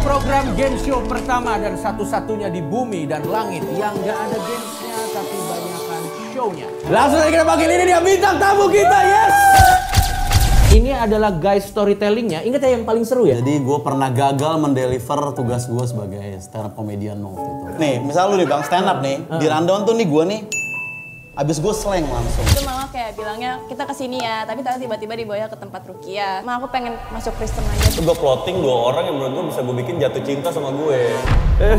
program game show pertama dan satu-satunya di bumi dan langit yang gak ada gamesnya tapi banyakan shownya. Langsung aja kita panggil, ini dia bintang tamu kita, yes! Ini adalah guys storytellingnya, ingat ya yang paling seru ya? Jadi gue pernah gagal mendeliver tugas gue sebagai stand up comedian waktu itu. Nih, misal lu nih bang stand up nih, di rundown tuh nih gue nih, abis gue slang langsung. Itu mama kayak bilangnya kita kesini ya, tapi tiba-tiba dibawanya ke tempat Rukia. Ma aku pengen masuk Kristen aja. Gue plotting 2 orang yang menurut gue bisa gue bikin jatuh cinta sama gue.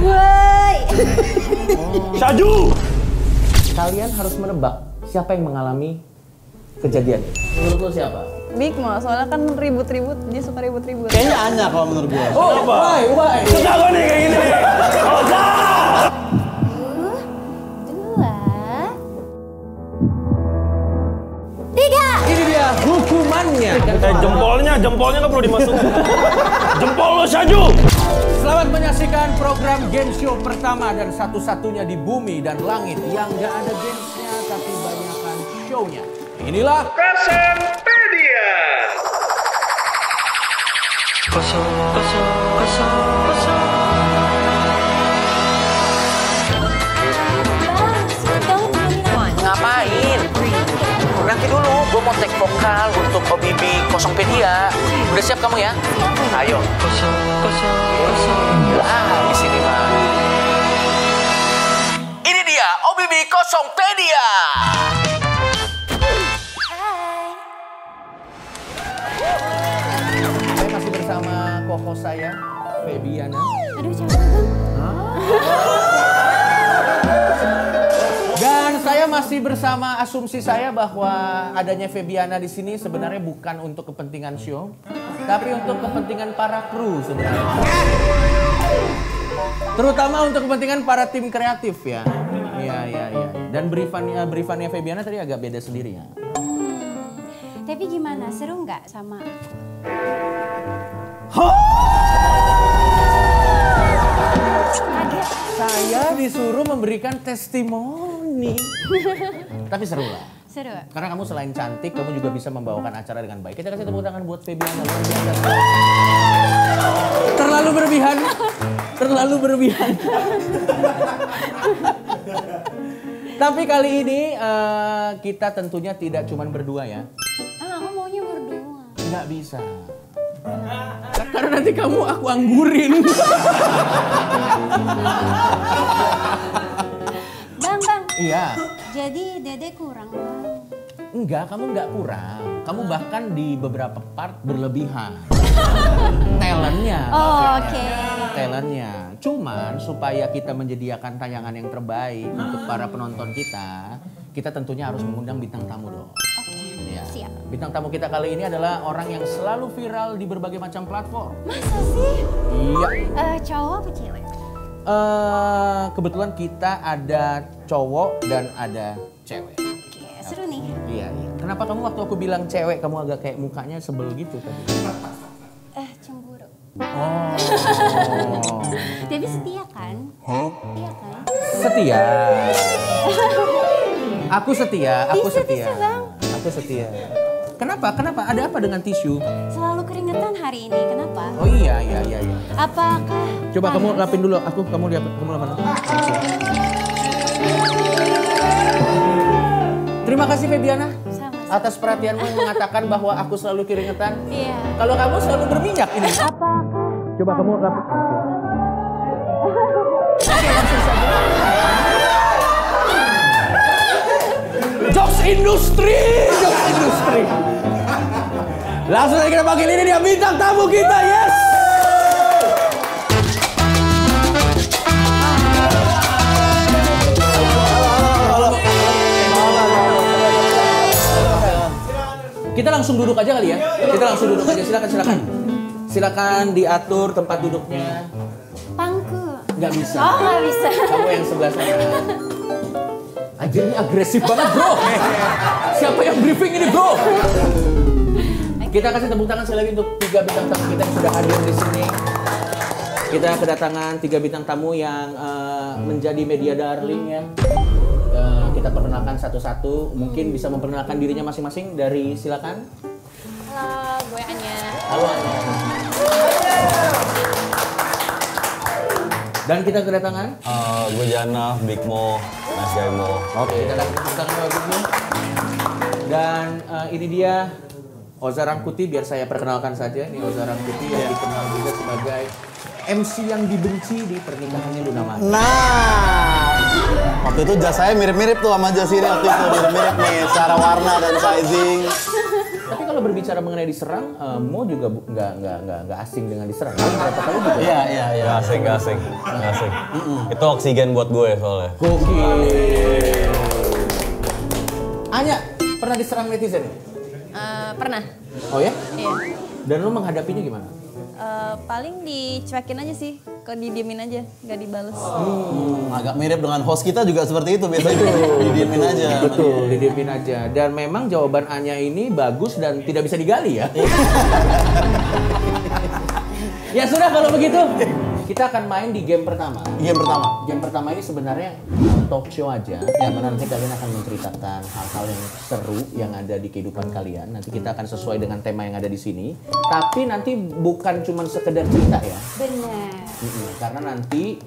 Woi. Syaju! Kalian harus menebak siapa yang mengalami kejadian. Menurut lo siapa? Big Mo, soalnya kan ribut-ribut, dia suka ribut-ribut. Kayaknya Anya kalau menurut gue. Oh, why? Suka gue nih kayak gini nih. Ini dia hukumannya. Jempolnya nggak perlu dimasukin. Jempol lo Syaju! Selamat menyaksikan program game show pertama dan satu-satunya di bumi dan langit yang gak ada gamesnya tapi banyakan shownya. Inilah Kosopedia. Ngapain? Nanti dulu, gue mau take vokal untuk OBB Kosopedia. Udah siap kamu ya? Ayo. Di sini mah. Ini dia OBB Kosopedia. Saya masih bersama co-host saya, Febiana. Aduh, capek bang. Dan saya masih bersama asumsi saya bahwa adanya Febiana di sini sebenarnya bukan untuk kepentingan show, tapi untuk kepentingan para kru sebenarnya. Terutama untuk kepentingan para tim kreatif ya. Iya. Dan briefannya Febiana tadi agak beda sendiri ya. Tapi gimana, seru nggak sama aku? Saya disuruh memberikan testimoni. Tapi seru lah. Seru. Karena kamu selain cantik, kamu juga bisa membawakan acara dengan baik. Kita kasih tepuk tangan buat Febiana. Terlalu berlebihan. Terlalu berlebihan. Tapi kali ini kita tentunya tidak cuma berdua ya. Aku maunya berdua. Nggak bisa. Karena nanti kamu aku anggurin. Bang. Iya. Jadi Dede kurang, Bang. Enggak, kamu nggak kurang. Kamu bahkan di beberapa part berlebihan. Talentnya. Oh, oke. Talentnya. Cuman supaya kita menyediakan tayangan yang terbaik untuk para penonton kita tentunya harus mengundang bintang tamu dong. Oke, Ya. siap. Bintang tamu kita kali ini adalah orang yang selalu viral di berbagai macam platform. Masa sih? Iya. Cowok apa cewek? Kebetulan kita ada cowok dan ada cewek. Oke, seru nih. Iya. Kenapa kamu waktu aku bilang cewek kamu agak kayak mukanya sebel gitu tadi? Cemburu. Oh. Tapi setia kan? Setia kan? Setia. Aku setia. Tisu, Bang. Aku setia. Kenapa? Ada apa dengan tisu? Selalu keringetan hari ini, kenapa? Oh iya. Apakah... Coba kamu lapin dulu, kamu lapin. Terima kasih Febiana Sama-sama. atas perhatianmu yang mengatakan bahwa aku selalu keringetan. Iya. Kalau kamu selalu berminyak ini. Apakah... Coba kamu lapin. Oke, langsung saja. Jokes industri. Langsung aja kita panggil, ini dia bintang tamu kita, yes. Kita langsung duduk aja kali ya. Silakan diatur tempat duduknya. Pangku. Nggak bisa. Oh, nggak bisa. Kamu yang sebelah sana. Anjir, ini agresif banget bro. Siapa yang briefing ini bro? Kita kasih tepuk tangan sekali lagi untuk 3 bintang tamu kita yang sudah hadir di sini. Kita kedatangan 3 bintang tamu yang menjadi media darling ya. Kita perkenalkan satu-satu. Mungkin bisa memperkenalkan dirinya masing-masing. Dari silakan. Halo, gue Anya. Halo Anya. Dan kita kedatangan. Gue Jana, Big Mo, Nice Guy Mo. Oke, kita kasih tepuk tangan bagusnya. Dan ini dia Oza Rangkuti, biar saya perkenalkan saja. Ini Oza Rangkuti yang dikenal juga sebagai MC yang dibenci di pernikahannya Luna Maya. Nah, waktu itu jas saya mirip-mirip tuh sama jas ini waktu itu. Mirip-mirip nih, secara warna dan sizing. Tapi kalau berbicara mengenai diserang, Mo juga nggak asing dengan diserang. Berapa kali juga? Iya. Gak asing. Itu oksigen buat gue soalnya. Gokil. Anya, pernah diserang netizen? Pernah. Oh ya? Iya. Dan lo menghadapinya gimana? Paling dicuekin aja sih, kok didiemin aja, nggak dibales. Agak mirip dengan host kita juga seperti itu biasanya. Didiemin aja. Betul, didiemin aja. Dan memang jawaban Anya ini bagus dan tidak bisa digali ya. Ya sudah kalau begitu, kita akan main di game pertama. Game pertama ini sebenarnya talk show aja, yang mana nanti kalian akan menceritakan hal-hal yang seru yang ada di kehidupan kalian. Nanti kita akan sesuai dengan tema yang ada di sini. Tapi nanti bukan cuma sekedar cerita ya. Benar. Karena nanti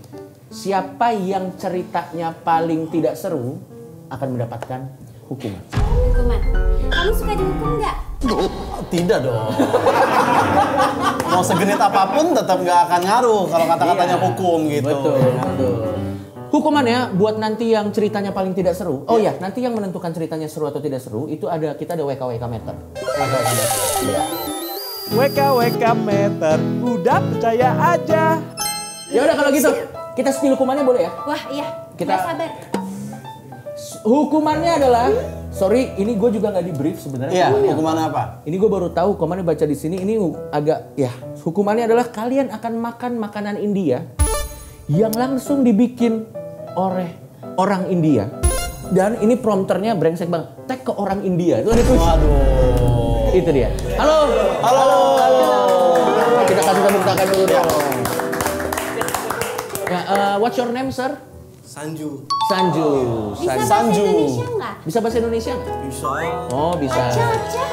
siapa yang ceritanya paling tidak seru akan mendapatkan hukuman. Hukuman. Kamu suka dihukum nggak? Tidak dong. Mau segenit apapun tetap nggak akan ngaruh kalau kata-katanya hukum gitu. Betul. Hukumannya buat nanti yang ceritanya paling tidak seru. Oh ya, nanti yang menentukan ceritanya seru atau tidak seru itu kita ada WKWK meter. WKWK meter, udah percaya aja. Ya udah kalau gitu, kita spill hukumannya boleh ya? Wah iya, Kita- nggak sabar. Hukumannya adalah, sorry, ini gue juga nggak di brief sebenarnya. Iya, hukumannya apa? Ini gue baru tahu, hukumannya baca di sini. Ini agak, ya, hukumannya adalah kalian akan makan makanan India yang langsung dibikin oleh orang India. Dan ini prompternya brengsek banget. Tag ke orang India. Itu ada tulis. Waduh. Itu dia. Halo. Kita kasih tepuk tangan dulu dong. Ya, what's your name, sir? Sanju. Sanju. Bisa bahasa Sanju. Indonesia nggak? Bisa bahasa Indonesia nggak? Bisa. Oh, bisa. Aca.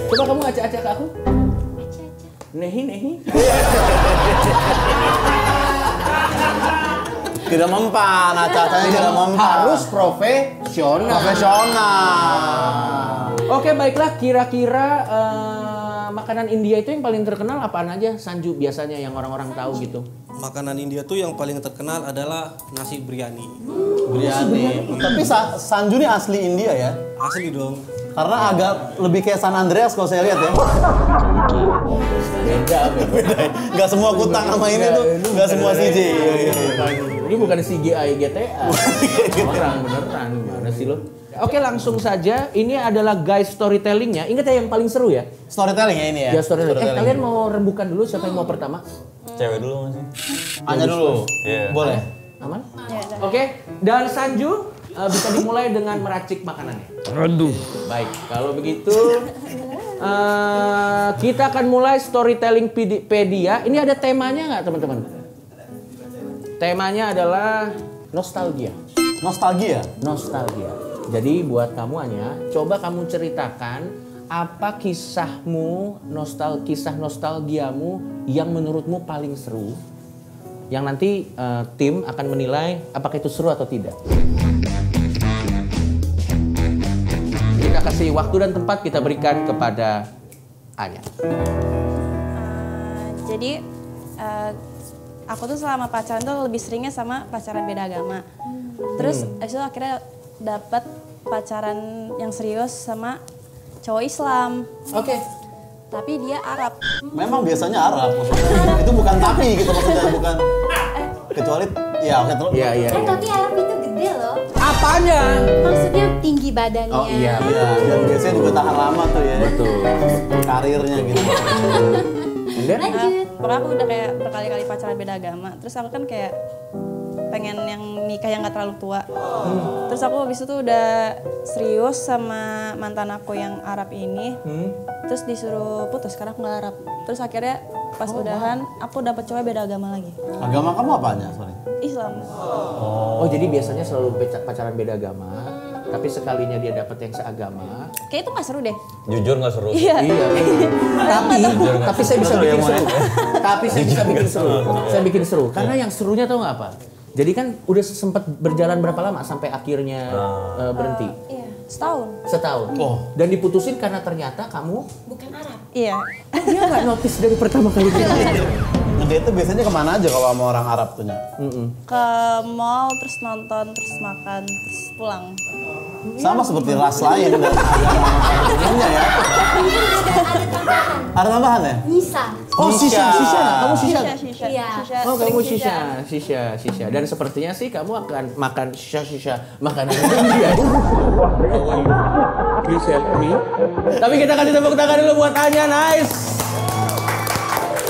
Coba kamu acak-acak ke aku. Aca. Nehi. Tidak mempan, acacanya tidak mempan. Harus profesional. Oke, baiklah. Kira-kira makanan India itu yang paling terkenal apaan aja, Sanju, biasanya yang orang-orang tahu gitu? Makanan India tuh yang paling terkenal adalah nasi biryani. Biryani. Tapi Sanju ini asli India ya? Asli dong. Karena agak lebih kayak San Andreas kalau saya lihat ya. Beda. Gak semua kutang sama ini tuh, gak semua CJ. Ini bukan CGI GTA. Orang beneran, gimana sih lo? Oke, langsung saja. Ini adalah guys storytellingnya. Ingat ya yang paling seru ya? Storytelling ya ini ya? Ya storytelling. Kalian mau rembukan dulu siapa yang mau pertama? Cewek dulu masih. Anya dulu. Iya. Boleh. Aman? Oke, dan Sanju bisa dimulai dengan meracik makanannya. Aduh. Baik, kalau begitu kita akan mulai storytelling pedia. Ini ada temanya nggak teman-teman? Temanya adalah nostalgia. Nostalgia? Nostalgia. Jadi buat kamu Anya, coba kamu ceritakan apa kisahmu, kisah nostalgiamu yang menurutmu paling seru. Yang nanti tim akan menilai apakah itu seru atau tidak. Kita kasih waktu dan tempat, kita berikan kepada Anya. Jadi aku tuh selama pacaran tuh lebih seringnya sama pacaran beda agama. Terus abis itu akhirnya dapat pacaran yang serius sama cowok Islam. Oke. Tapi dia Arab. Memang biasanya Arab maksudnya. Itu bukan tapi gitu maksudnya, bukan. Kecuali, ya oke terus. Iya. Tapi Arab itu gede loh. Apanya? Maksudnya tinggi badannya. Oh iya, Ya, dan biasanya juga tahan lama tuh ya. Betul. Karirnya gitu. Lanjut. Pokoknya aku udah kayak berkali-kali pacaran beda agama. Terus aku kan kayak pengen yang nikah yang gak terlalu tua. Terus aku habis itu udah serius sama mantan aku yang Arab ini. Terus disuruh putus karena aku gak Arab. Terus akhirnya pas udahan aku dapet cowok beda agama lagi. Agama kamu apanya? Sorry. Islam. Oh, jadi biasanya selalu pacaran beda agama. Tapi sekalinya dia dapat yang seagama. Kayak itu nggak seru deh. Jujur nggak seru. Iya. Iya. Tapi saya bisa bikin seru. Tapi saya bisa bikin seru. Saya bikin seru. Karena yang serunya tahu nggak apa? Jadi kan udah sempat berjalan berapa lama sampai akhirnya berhenti? Iya. Setahun. Oh. Dan diputusin karena ternyata kamu Bukan Arab. Iya. dia nggak notice dari pertama kali dia. Ngedate itu biasanya kemana aja kalau sama orang Arab tuh? Ke mall, terus nonton, terus makan, terus pulang. Sama seperti ras lain dan agama ya. Ada tambahan ya? Nisa. Oh, shisha. Kamu shisha. Shisha. Iya. Oh, kamu shisha. Dan sepertinya sih kamu akan makan shisha makanan India. Tapi kita kasih tepuk tangan dulu buat Anya, nice.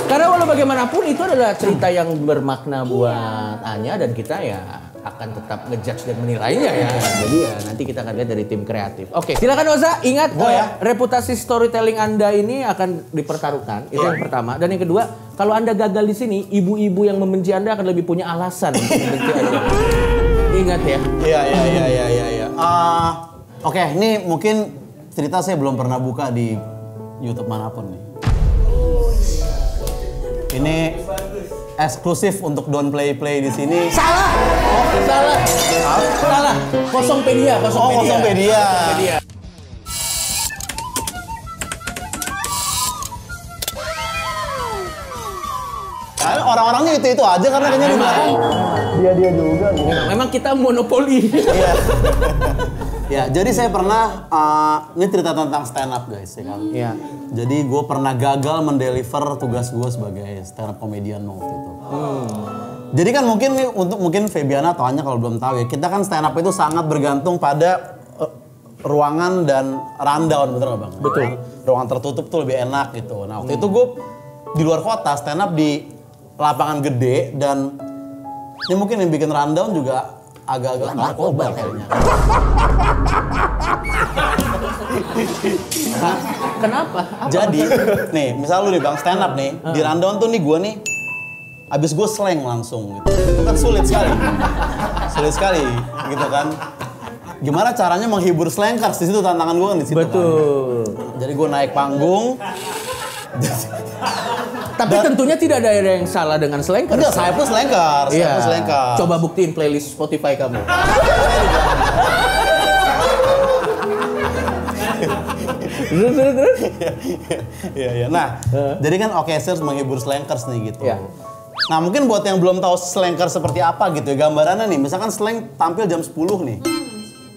Karena walau bagaimanapun itu adalah cerita yang bermakna buat Anya dan kita ya akan tetap ngejudge dan menilainya ya. Jadi ya nanti kita akan lihat dari tim kreatif. Oke, silakan Oza, ingat reputasi storytelling Anda ini akan dipertaruhkan. Itu yang pertama. Dan yang kedua, kalau Anda gagal di sini, ibu-ibu yang membenci Anda akan lebih punya alasan untuk membenci Anda. Ingat ya. Iya. Oke, ini mungkin cerita saya belum pernah buka di YouTube manapun nih. Ini eksklusif untuk Don't Play di sini. Salah. Kosongpedia. Orang-orangnya itu aja karena kayaknya di belakang. Dia juga. Memang kita monopoli. Iya. Ya, jadi saya pernah ini cerita tentang stand up guys, ya kan. Iya. Jadi gue pernah gagal mendeliver tugas gue sebagai stand up comedian waktu itu. Jadi kan mungkin Febiana atau Anya kalau belum tahu ya, kita kan stand up itu sangat bergantung pada ruangan dan rundown, bener nggak bang? Betul. Ruangan tertutup tuh lebih enak gitu. Nah waktu itu gue di luar kota stand up di lapangan gede dan ini mungkin yang bikin rundown juga agak-agak narkoba kayaknya. Kenapa? Jadi, nih misal lu nih bang stand up nih, di rundown tuh nih gue nih, abis gue slang langsung gitu. Itu kan sulit sekali gitu kan. Gimana caranya menghibur slankers, di situ tantangan gue kan di situ. Betul. Kan. Jadi gue naik panggung. Tapi tentunya tidak ada yang salah dengan slankers. Enggak, saya pun slankers. Iya. Coba buktiin playlist Spotify kamu. Terus. Iya. Nah, jadi kan saya harus menghibur slankers nih gitu. Iya. Nah, mungkin buat yang belum tahu slankers seperti apa gitu ya, gambarannya nih, misalkan slang tampil jam 10 nih.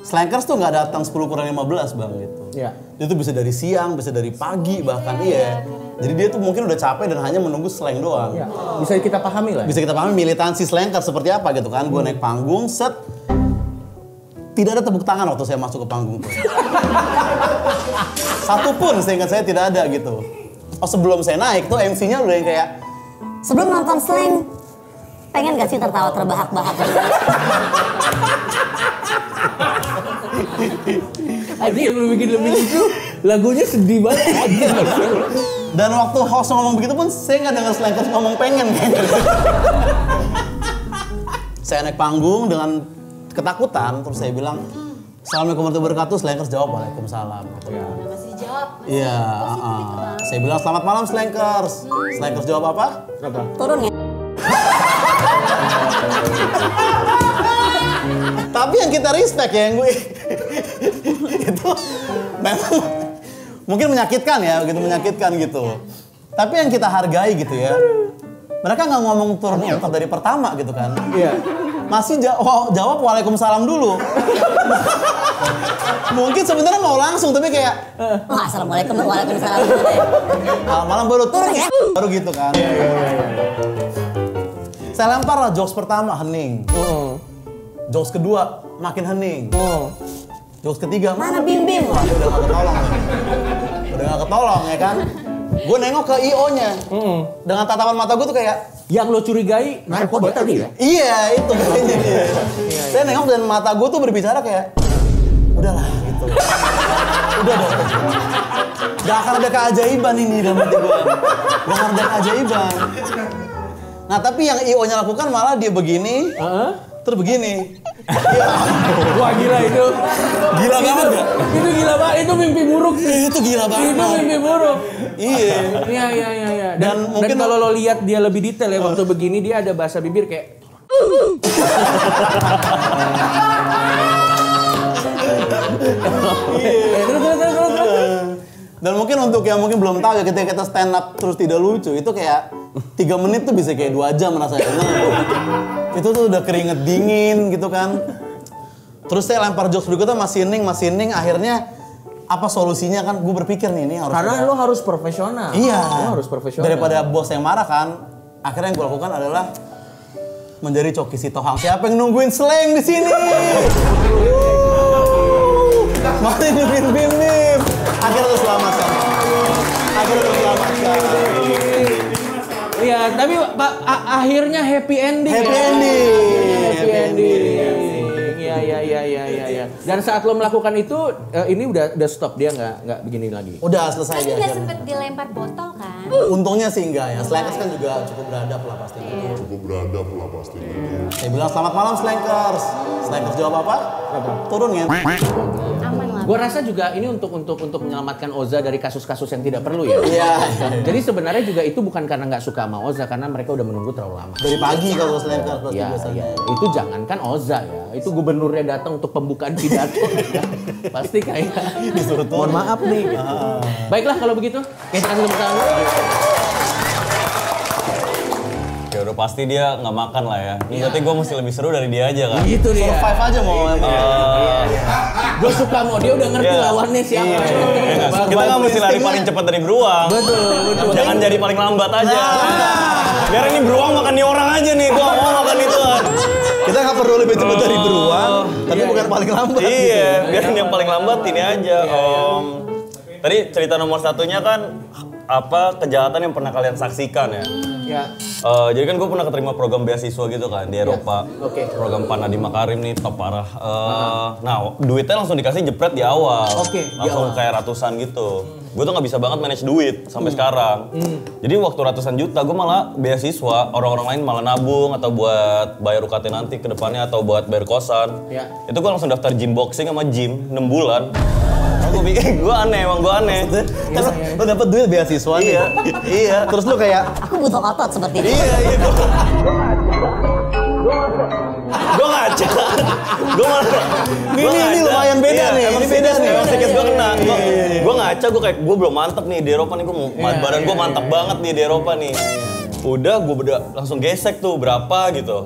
Slankers tuh nggak datang 10 kurang 15 bang gitu. Iya. Itu bisa dari siang, bisa dari pagi bahkan iya. Jadi dia tuh mungkin udah capek dan hanya menunggu slang doang. Iya. Bisa kita pahami lah. Bisa kita pahami militansi slankers seperti apa gitu kan. Gue naik panggung, set. Tidak ada tepuk tangan waktu saya masuk ke panggung tuh. Satu pun seingat saya tidak ada gitu. Oh sebelum saya naik tuh MC-nya udah yang kayak, sebelum nonton slang, pengen gak sih tertawa terbahak-bahak? Aja yang lu bikin lebih lucu, lagunya sedih banget. Dan waktu host ngomong begitu pun saya nggak dengar slankers ngomong pengen. Saya naik panggung dengan ketakutan, terus saya bilang, Assalamualaikum warahmatullahi wabarakatuh, slankers jawab, Waalaikumsalam. Masih dijawab. Iya, saya bilang selamat malam slankers. Slankers jawab apa? Turun ya? Tapi yang kita respect ya, yang gue itu memang mungkin menyakitkan ya, begitu menyakitkan gitu. Tapi yang kita hargai gitu ya, mereka nggak ngomong turun dari pertama gitu kan? Iya. Masih jawab Waalaikumsalam dulu. Mungkin sebenarnya mau langsung tapi kayak Assalamualaikum, Waalaikumsalam. malam baru turun ya, baru gitu kan? Iya. Saya lempar lah jokes pertama hening. Jokes kedua makin hening. Jokes ketiga mana Bim? Wah, udah gak ketolong ya kan. Gue nengok ke IO-nya. Dengan tatapan mata gue tuh kayak yang lo curigai narkoba tadi ya? Iya, itu kayaknya dia. Saya nengok dan mata gue tuh berbicara kayak udahlah gitu. Udah dong. Gak akan ada keajaiban ini dalam hati gue. Gak akan ada keajaiban. Nah, tapi yang IO-nya lakukan malah dia begini. Terus begini. Wah gila itu. Gila banget ya? Itu gila banget, itu mimpi buruk sih. Itu gila banget. Itu mimpi buruk. Iya. Iya. Dan mungkin kalau lo lihat dia lebih detail ya waktu begini dia ada bahasa bibir kayak Dan mungkin untuk yang mungkin belum tahu ya, ketika kita stand up terus tidak lucu, itu kayak 3 menit tuh bisa kayak 2 jam rasanya. Itu tuh udah keringet dingin gitu kan. Terus saya lempar jokes berikutnya masih hening, akhirnya apa solusinya kan? Gue berpikir nih, ini harus karena lo harus profesional. Iya. Lo harus profesional. Daripada bos yang marah kan, akhirnya yang gue lakukan adalah menjadi Coki Sitohang. Siapa yang nungguin slang di sini? Mati nungguin Bim. Akhirnya terselamatkan. Iya, tapi Pak akhirnya happy ending. Happy ending. Iya. Dan saat lo melakukan itu, ini udah stop, dia nggak begini lagi. Udah selesai Tapi dia. nggak sempet dilempar botol kan? Untungnya sih enggak ya. Slankers kan juga cukup beradab lah pastinya. Saya bilang selamat malam Slankers. Slankers jawab apa? Turun ya. Aman lah. Gua rasa juga ini untuk menyelamatkan Oza dari kasus-kasus yang tidak perlu ya. Iya. Jadi sebenarnya juga itu bukan karena nggak suka sama Oza, karena mereka udah menunggu terlalu lama. Dari pagi kalau Slankers pasti Iya. biasanya. Itu jangankan Oza ya, itu gubernurnya datang untuk pembukaan pidato. Pasti kayak Disuruh turun. mohon maaf nih. Gitu. Baiklah kalau begitu, kita kasih tepuk tangan. Ya udah pasti dia nggak makan lah ya. Berarti gue mesti lebih seru dari dia aja kan. Gitu dia. Survive aja mau. Gue suka mau dia udah ngerti lawannya siapa. Kita nggak mesti lari paling cepat dari beruang. Betul. Jangan jadi paling lambat aja. Biar ini beruang makan nih orang aja nih. Gue mau makan itu. Kita nggak perlu lebih cepat dari beruang, tapi bukan paling lambat. Iya, biar yang paling lambat ini aja. Tadi cerita nomor satunya kan apa kejahatan yang pernah kalian saksikan ya? Ya. Jadi kan gue pernah keterima program beasiswa gitu kan di Eropa. Oke. Program Pak Nadiem Makarim nih top parah. Nah duitnya langsung dikasih jepret di awal. Oke, di Langsung awal. kayak ratusan gitu. Gue tuh nggak bisa banget manage duit sampai sekarang. Jadi waktu ratusan juta gue malah beasiswa, orang-orang lain malah nabung atau buat bayar UKT nanti ke depannya atau buat bayar kosan. Ya. Itu gue langsung daftar gym boxing sama gym 6 bulan. Gue aneh. Terus lo dapet duit beasiswa nih. Iya. Terus lo kayak Aku butuh otot seperti ini. Iya gitu. Gue ngaca. Ini lumayan beda nih. Emang Ini beda nih. Emang sedikit gue kena. Gue ngaca, gue kayak gue belum mantep nih di Eropa nih. Badan gue mantap banget nih di Eropa nih. Udah gue langsung gesek tuh berapa gitu.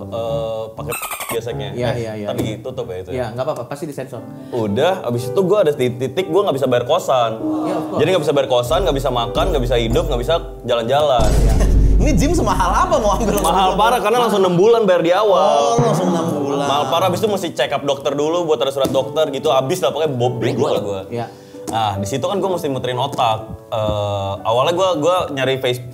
Pakai geseknya. Iya. Tapi tutup ya itu. Ya nggak apa-apa, pasti disensor. Udah, abis itu gue ada titik gue nggak bisa bayar kosan. Jadi nggak bisa bayar kosan, nggak bisa makan, nggak bisa hidup, nggak bisa jalan-jalan. Ini gym semahal apa mau ambil? Mahal parah karena langsung 6 bulan bayar di awal. Oh, langsung 6 bulan. Mahal parah, abis itu mesti check up dokter dulu buat ada surat dokter gitu. Abis lah pokoknya bego lah gue. Iya. Nah di situ kan gue mesti muterin otak. Awalnya gue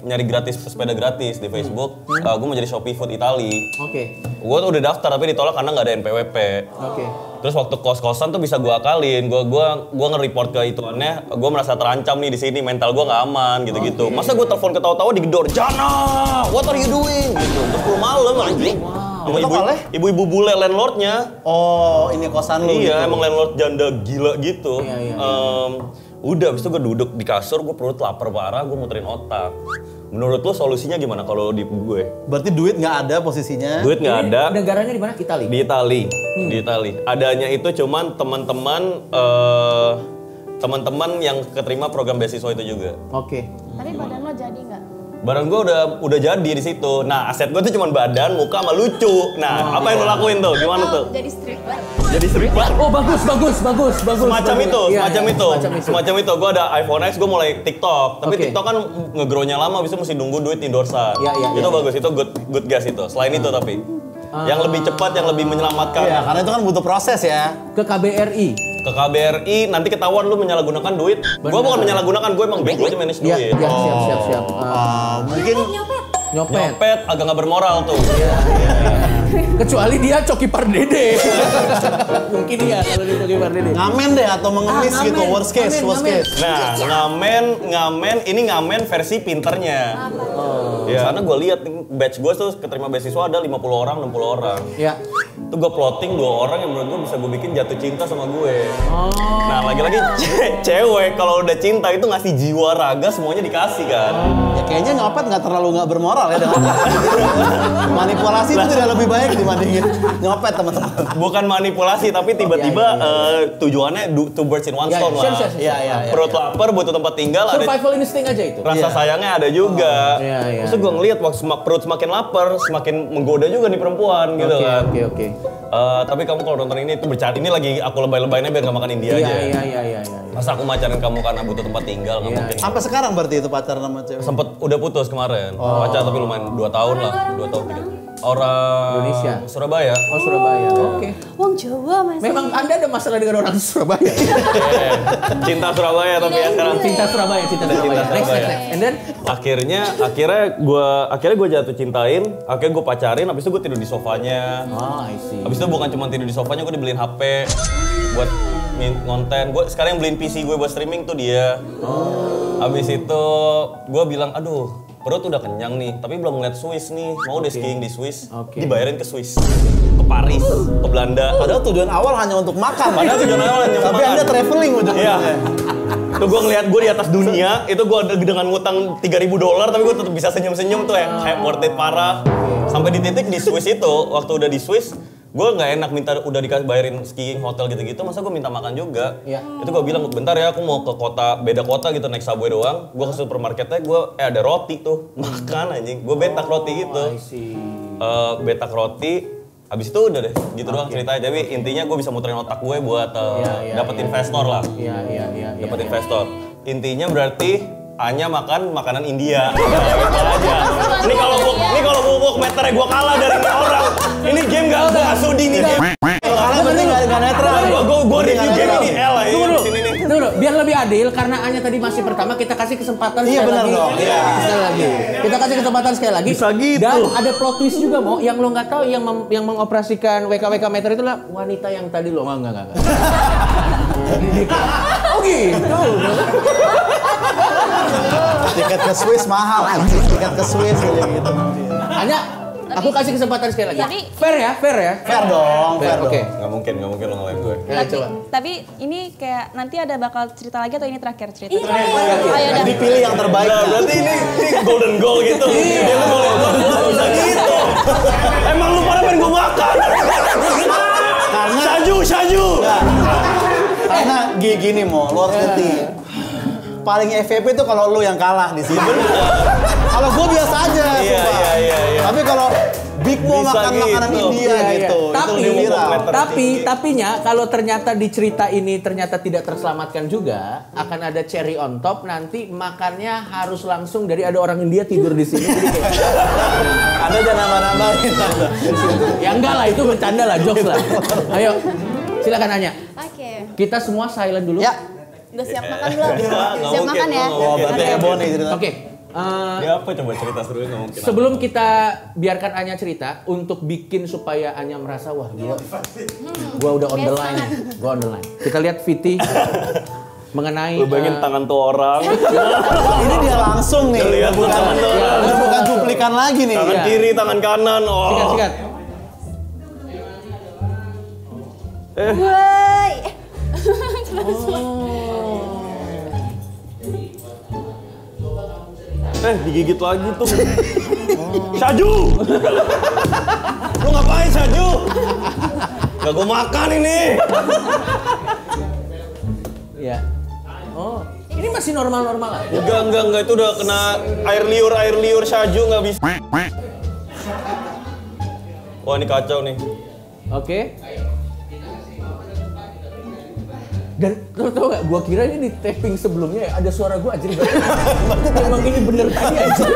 nyari gratis sepeda gratis di Facebook. Gue mau jadi Shopee Food Italy. Oke. Gue tuh udah daftar tapi ditolak karena nggak ada NPWP. Oke. Terus waktu kos-kosan tuh bisa gue akalin, gue nge-report ke ituannya, gue merasa terancam nih di sini, mental gue nggak aman gitu-gitu. Masa gue telepon ketawa-tawa digedor, Jana, what are you doing? Gitu, terus 10 malam anjing. Sama ibu-ibu bule landlordnya. Oh, ini kosan lu. Iya, gitu. emang landlord janda gila gitu. Iya. Udah, abis itu gue duduk di kasur, gue perut lapar parah, gue muterin otak. Menurut lo solusinya gimana kalau di gue? Berarti duit nggak ada posisinya. Duit nggak ada. Negaranya di mana? Itali. Di Itali, di Itali. Adanya itu cuman teman-teman yang keterima program beasiswa itu juga. Oke. Tapi badan lo jadi nggak? Badan gue udah jadi di situ. Nah aset gue tuh cuman badan, muka sama lucu. Nah apa yang lo lakuin tuh? Gimana tuh? Jadi streetwear. Jadi streetwear. Oh bagus. Semacam itu. Iya, Semacam itu. Gue ada iPhone X, gue mulai TikTok. Tapi Oke. TikTok kan nge-grow-nya lama, bisa mesti nunggu duit endorse-an. Iya, Itu bagus, itu good gas itu. Selain itu tapi. Yang lebih cepat, yang lebih menyelamatkan. Iya, karena itu kan butuh proses ya. Ke KBRI. Ke KBRI, nanti ketahuan lu menyalahgunakan duit. Gue bukan menyalahgunakan, gue emang bego aja manage duit. Iya, siap. Mungkin Nyopet agak nggak bermoral tuh. Kecuali dia Coki Pardede. Mungkin ya kalau dia Coki Pardede. ngamen deh atau mengemis gitu, worst case. Nah, ngamen, ini ngamen versi pinternya. Ya, karena gue lihat batch gue tuh keterima beasiswa ada 50 orang, 60 orang. Iya. Itu gue plotting 2 orang yang menurut gue bisa gue bikin jatuh cinta sama gue. Nah, lagi-lagi cewek kalau udah cinta itu ngasih jiwa raga semuanya dikasih kan. Ya kayaknya nyopet nggak terlalu nggak bermoral ya dengan manipulasi itu tidak lebih baik dibandingin nyopet teman-teman. Bukan manipulasi tapi tiba-tiba tujuannya two birds in one stone lah. Iya. Perut lapar butuh tempat tinggal. Survival instinct aja itu. Rasa sayangnya ada juga. Iya. Terus gue ngeliat waktu perut semakin lapar, semakin menggoda juga nih perempuan gitu kan. Oke. Tapi kamu kalau nonton ini tuh bercanda. Ini lagi aku lebay-lebaynya biar gak makan India aja. Iya. Masa aku macarin kamu karena butuh tempat tinggal, nggak mungkin. Sampai sekarang berarti itu pacaran sama cewek? Sempet udah putus kemarin. Pacar tapi lumayan 2 tahun lah, 2 tahun 3. Orang Indonesia. Surabaya. Oh, Surabaya. Oke. Wong Jawa Mas. Memang Anda ada masalah dengan orang Surabaya. Cinta Surabaya tapi ya sekarang. Cinta Surabaya. Next. And then akhirnya gue jatuh cintain, akhirnya gue pacarin, habis itu gue tidur di sofanya. I see. Habis itu bukan cuma tidur di sofanya, gue dibeliin HP buat ngonten. Gue sekarang yang beliin PC gue buat streaming tuh dia. Habis itu gue bilang, aduh perut udah kenyang nih, tapi belum ngeliat Swiss nih. Mau deh skiing di Swiss, dibayarin ke Swiss, ke Paris, ke Belanda. Padahal tujuan awal hanya untuk makan. Padahal tujuan awal hanya untuk tapi makan. Anda traveling ujung-ujungnya. Iya. Tuh gue ngeliat gue di atas dunia, itu gue dengan ngutang $3.000, tapi gue tetap bisa senyum-senyum tuh yang kayak worth it parah. Sampai di titik di Swiss itu, waktu udah di Swiss, gue nggak enak minta udah dikasih bayarin skiing hotel gitu-gitu, masa gue minta makan juga. Itu gue bilang bentar ya, aku mau ke beda kota gitu naik subway doang. Gue ke supermarketnya, ada roti tuh makan anjing. Gue betak roti gitu. Betak roti. Habis itu udah deh, gitu doang ceritanya. Tapi intinya gue bisa muterin otak gue buat dapet investor lah. Dapet investor. Intinya berarti hanya makan makanan India. Gitu aja. Ini kalau bubuk meternya gue kalah dari orang. Ini game gak sudi nih game. Kalau kalah berarti nggak netral. Gue review game ini L lah ya. Tunggu, biar lebih adil karena Anya tadi masih pertama, kita kasih kesempatan sekali lagi. Sekali lagi. Kita kasih kesempatan sekali lagi. Bisa gitu. Dan ada plot twist juga mau yang lo nggak tahu, yang mengoperasikan WKWK meter itu lah wanita yang tadi lo enggak. Oh gitu. Tiket ke Swiss mahal, tiket ke Swiss gitu. Hanya aku kasih kesempatan sekali lagi. Tapi, fair ya? Fair dong. Oke. Nggak mungkin lo ngelain gue. tapi ini kayak nanti ada bakal cerita lagi atau ini terakhir cerita? Iya. Ayo dah. Dipilih yang terbaik. Nah, berarti ini golden goal gitu. Dia tuh golden goal bisa gitu. Emang lu pada pengen gue makan? Karena Saju. Karena gini mau, lo harus ngerti. Paling FVP itu kalau lu yang kalah di sini. Kalau gue biasa aja. Iya. Tapi kalau Big Mo Bisa makan gitu. makanan India gitu. Tapinya kalau ternyata di cerita ini ternyata tidak terselamatkan juga, akan ada cherry on top, nanti makannya harus langsung dari ada orang India tidur di sini. Jadi kayak Anda jangan nambah-nambahin. ya enggak lah, itu bercanda lah, jokes lah. Ayo, silakan Anya. Oke. Kita semua silent dulu. Ya. Udah siap makan belum? Nggak Siap mungkin, makan ya? Oh, berarti heboh nih cerita. Oke. Dia apa coba cerita serunya nggak mungkin. Sebelum kita biarkan Anya cerita, untuk bikin supaya Anya merasa wah gila, gua udah on the line, Kita lihat Viti mengenai Lu bayangin tangan tuh orang. Ini dia langsung nih. Lihat Bukan cuplikan lagi nih. Tangan kiri, tangan kanan. Oh. sikat. Woi. Digigit lagi tuh. Saju! Lu ngapain Saju? Gak gue makan ini. Ya. Oh, ini masih normal-normal aja. Enggak, itu udah kena air liur Saju nggak bisa. Wah ini kacau nih. Oke. Dan lo tau gak, gua kira ini di taping sebelumnya ya, ada suara gua anjir. Berarti memang ini bener tadi anjir.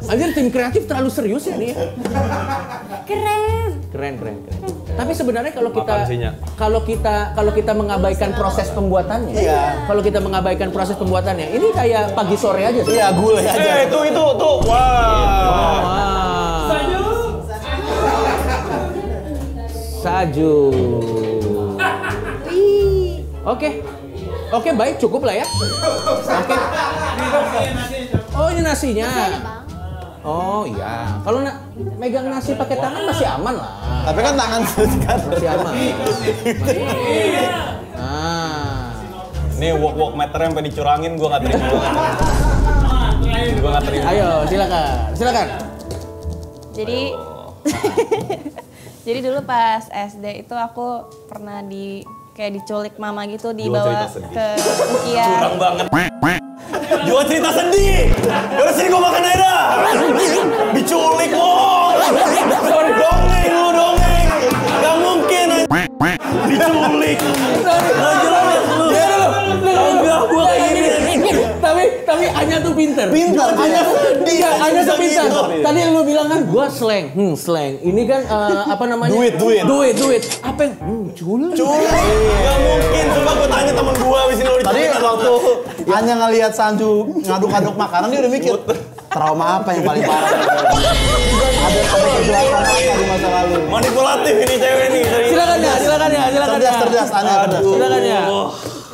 Anjir, tim kreatif terlalu serius ya nih. Keren. Tapi sebenarnya kalau kita mengabaikan proses pembuatannya. Iya. Kalau kita mengabaikan proses pembuatannya, ini kayak pagi sore aja. Iya, gulai aja. Itu tuh. Wah. Saju. Oke, baik, cukup lah ya. Oke. Oh ini nasinya. Masih ada bang. Oh iya. Kalau megang nasi pakai tangan masih aman lah. Tapi kan tangan kan Masih aman. Nah. Nih walk meter yang pengen dicurangin gue nggak terima. Gue nggak terima. Ayo silakan. Jadi jadi dulu pas SD itu aku pernah kayak diculik mama gitu, dibawa ke Rukia. Curang banget. Jual cerita sedih. Udah sini gue makan aja. Diculik lo. Dongeng lu dongeng. Gak mungkin. Diculik. Gak jelas lu. Enggak gue kayak gini. Tapi Anya tuh pinter. Anya tuh pinter. Tadi lu bilang kan gua slang. Slang. Ini kan apa namanya? Duit. Apa yang? Culik. Gak mungkin. Coba gue tanya temen gue abis ini lo diculik. Tadi waktu Anya ngelihat Sanju ngaduk-ngaduk makanan dia udah mikir trauma apa yang paling parah. Ada kejelasan apa di masa lalu. Manipulatif ini cewek nih. Silakan ya. Cerdas Anya. Silakan ya.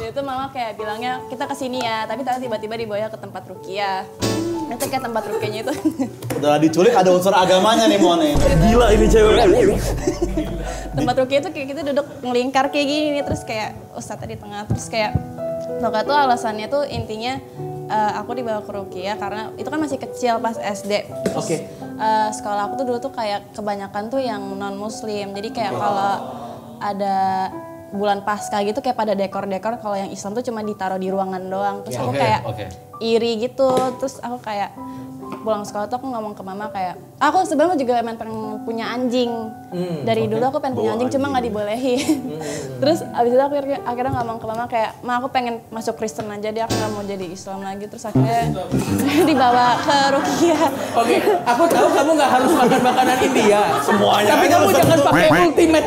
Itu mama kayak bilangnya kita kesini ya, tapi tiba-tiba dibawa ke tempat Rukia. Nanti kayak tempat Rukianya itu. Udah diculik ada unsur agamanya nih Mon nih. Gila ini cewek. Tempat Rukia itu kayak kita duduk ngelingkar kayak gini, terus kayak Ustadz di tengah, terus kayak Noka tuh alasannya tuh intinya aku dibawa ke Rukia karena itu kan masih kecil pas SD. Oke. Sekolah aku tuh dulu tuh kayak kebanyakan tuh yang non muslim, jadi kayak kalau ada bulan Paskah gitu kayak pada dekor-dekor, kalau yang Islam tuh cuma ditaruh di ruangan doang. Terus aku kayak iri gitu, terus aku kayak pulang sekolah tuh aku ngomong ke mama kayak, aku sebenarnya juga pengen punya anjing. Dari dulu aku pengen punya anjing, cuma nggak dibolehin. Terus abis itu aku akhirnya ngomong ke mama kayak, ma aku pengen masuk Kristen aja deh, aku nggak mau jadi Islam lagi. Terus akhirnya dibawa ke Rukia. Oke, aku tahu kamu nggak harus makan makanan India. Semuanya. Tapi kamu jangan pakai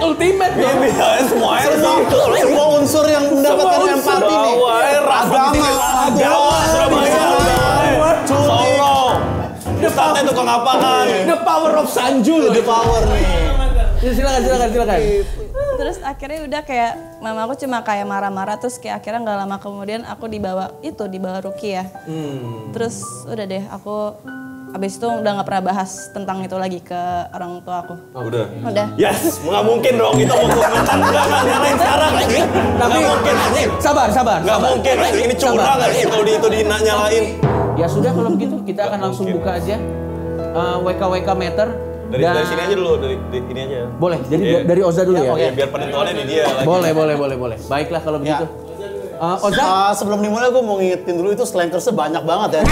ultimate dong. Semuanya. Semua unsur yang mendapatkan empati nih. Agama, Surabaya. Solo. Ustadznya tukang apaan? The power of Sanju. The power nih. Silakan. Terus akhirnya udah kayak mama aku cuma kayak marah-marah, terus kayak akhirnya nggak lama kemudian aku dibawa Rukia. Terus udah deh aku abis itu udah nggak pernah bahas tentang itu lagi ke orang tua aku. Udah. Yes, nggak mungkin dong itu mau komentar nggak nyalain sekarang. Tapi mungkin anjing. Sabar. Nggak mungkin ini curang nggak sih kalau itu nyalain. Ya sudah kalau begitu kita akan langsung buka aja WKWK meter. Dari sini aja dulu, dari ini aja. Boleh, jadi dari Oza dulu ya? Oke, biar penentuannya di dia lagi. Boleh. Baiklah kalau begitu. Oza? Sebelum dimulai gue mau ngingetin dulu itu slankersnya banyak banget ya.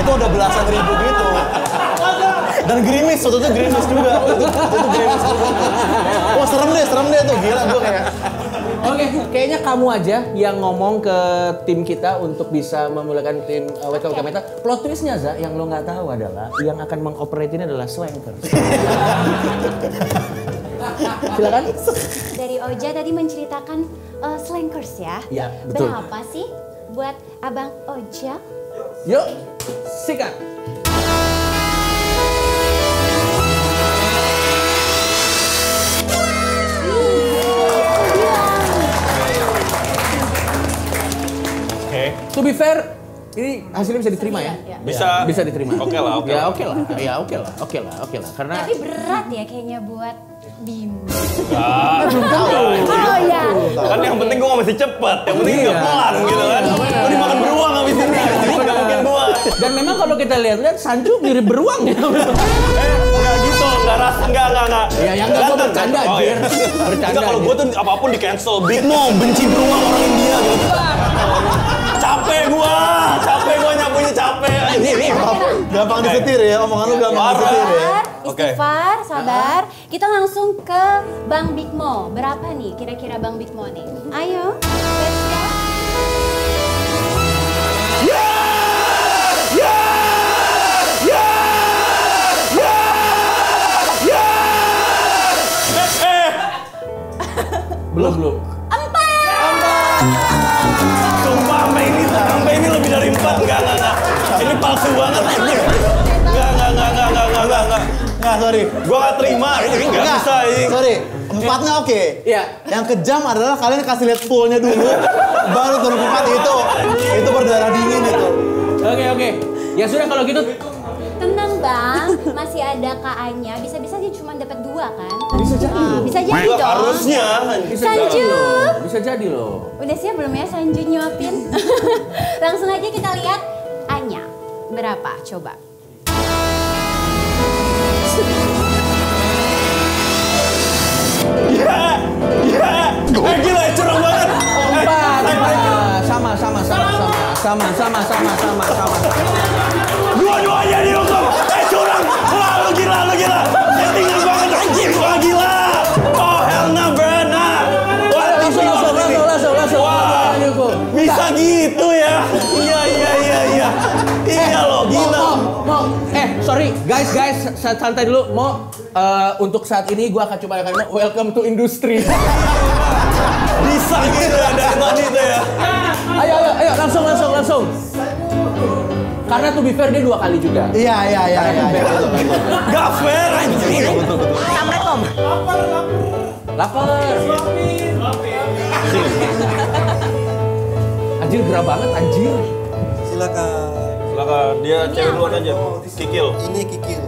Itu udah belasan ribu gitu. Dan gerimis, waktu itu gerimis juga. Itu gerimis juga. Wah serem deh tuh, gila gue kayak. Oke, kayaknya kamu aja yang ngomong ke tim kita untuk bisa memulakan tim WKWK Meta. Plot twistnya Za, yang lo nggak tahu adalah yang akan mengoperate ini adalah slankers. Silakan. Dari Oja tadi menceritakan slankers ya. Iya, betul. Berapa sih buat Abang Oja? Yuk, sikat. To be fair, ini hasilnya bisa diterima ya? Bisa diterima. Oke lah. Karena Tapi berat ya kayaknya buat Bim. Oh iya. Kan yang penting gue masih cepet, yang penting gak pelan gitu kan. Gue dimakan beruang abis ini, gak mungkin buat. Dan memang kalau kita lihat Sanju mirip beruang ya. Enggak gitu, enggak. Ya yang enggak gue bercanda anjir. Enggak, kalau gue tuh apapun di cancel. Big Mom benci beruang orang India gitu. Capek gue nyapunya capek. Gampang disetir ya, omongan lu gampang disetir ya. Istighfar, sabar. Kita langsung ke Bang Bigmo. Berapa nih kira-kira Bang Bigmo nih? Ayo, let's go. Belum. Sumpah sampai ini lebih dari 4. Enggak. Ini palsu banget. Enggak. Nggak, sorry. Gua nggak terima. Nggak bisa ini. Sorry, 4-nya oke. Iya. Yang kejam adalah kalian kasih lihat poolnya dulu, baru turun ke 4 itu berdarah dingin itu. Oke. Ya sudah kalau gitu. Tenang bang, masih ada Kak Anya. Bisa-bisa dia cuma dapat 2 kan? Bisa jadi loh. Bisa jadi dong. Harusnya. Sanju. Bisa jadi loh. Udah siap belum ya Sanju nyuapin? Langsung aja kita lihat Anya. Berapa? Coba. Gila, curang banget. Sama. Dua-duanya dihukum. Curang. Wah, lu gila. Settingan banget anjing. Wah, gila. Oh, hell no, Brana. Wah, Langsung. bisa gitu ya. Iya. Iya loh, gila. Sorry guys, santai dulu. Untuk saat ini gua akan coba kalimat welcome to industry. Bisa gitu ya dari tadi tuh ya. Ayo, langsung. Karena to be fair dia 2 kali juga. Iya. Gak fair anjing. Assalamualaikum. Lapar. Anjir gerah banget anjir. Silakan, dia cewek duluan aja. Kikil. Ini kikil.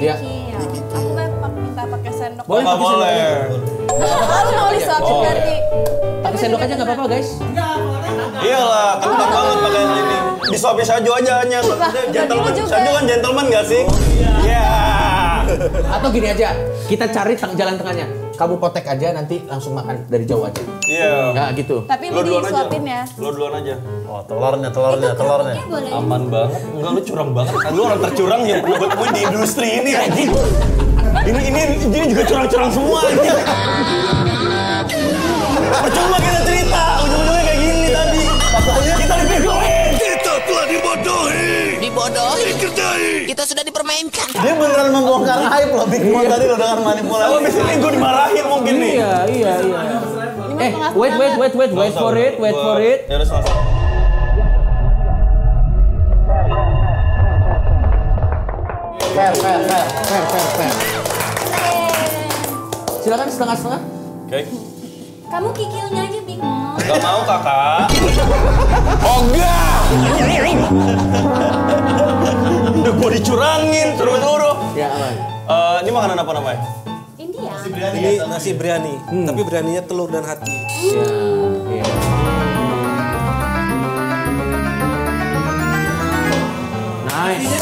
Iya. Aku minta pakai sendok. Boleh, Nggak boleh. Aku mau disuapin berarti. Pakai sendok aja nggak apa-apa guys. Iyalah, ketat banget pakai ini. Disuapin Sanju aja hanya. Gentleman. Sanju kan gentleman nggak sih? Iya. Atau gini aja, kita cari jalan tengahnya. Kamu potek aja nanti langsung makan dari jauh aja. Iya. Ya gitu. Tapi lu disuapin ya. Lo duluan aja. Oh, telurnya. Aman banget. Enggak, lu curang banget. Lu orang tercurang yang pernah gue temuin di industri ini anjing. Ini juga curang-curang semua anjing. Percuma kita cerita, ujung-ujungnya kayak gini tadi. Kita dibegoin. Kita telah dibodohi. Dikerjai. Kita sudah dipermainkan. Dia beneran membongkar hype loh, Big Mom tadi loh dengan manipulasi. Kalau misalnya gue dimarahin mungkin nih. Iya. Wait for it. Ya udah selesai. Fair. Silakan setengah-setengah. Oke. Kamu kikilnya aja Big Mom. Gak mau kakak. Oh enggak. Udah gue dicurangin suruh-suruh. Ya aman. Ini makanan apa namanya? India. Ini nasi biryani, tapi biryaninya telur dan hati. Iya. Nice.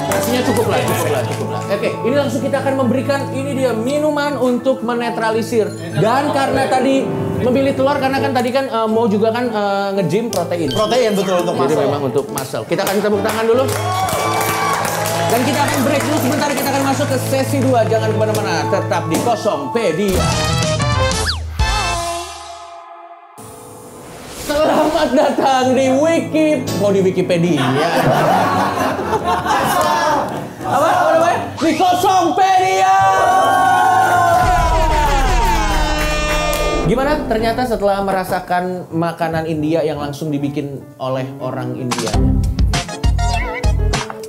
Nasinya cukup lah. Oke, ini langsung kita akan memberikan ini dia minuman untuk menetralisir. Dan karena tadi memilih telur karena kan tadi kan mau juga kan nge-gym protein. Protein betul untuk Jadi muscle. memang untuk muscle. Kita akan tepuk tangan dulu. Dan kita akan break dulu sebentar, kita akan masuk ke sesi 2. Jangan kemana-mana, tetap di Kosongpedia. Selamat datang di Wikipedia. Apa namanya? Di Kosongpedia. Gimana ternyata setelah merasakan makanan India yang langsung dibikin oleh orang India?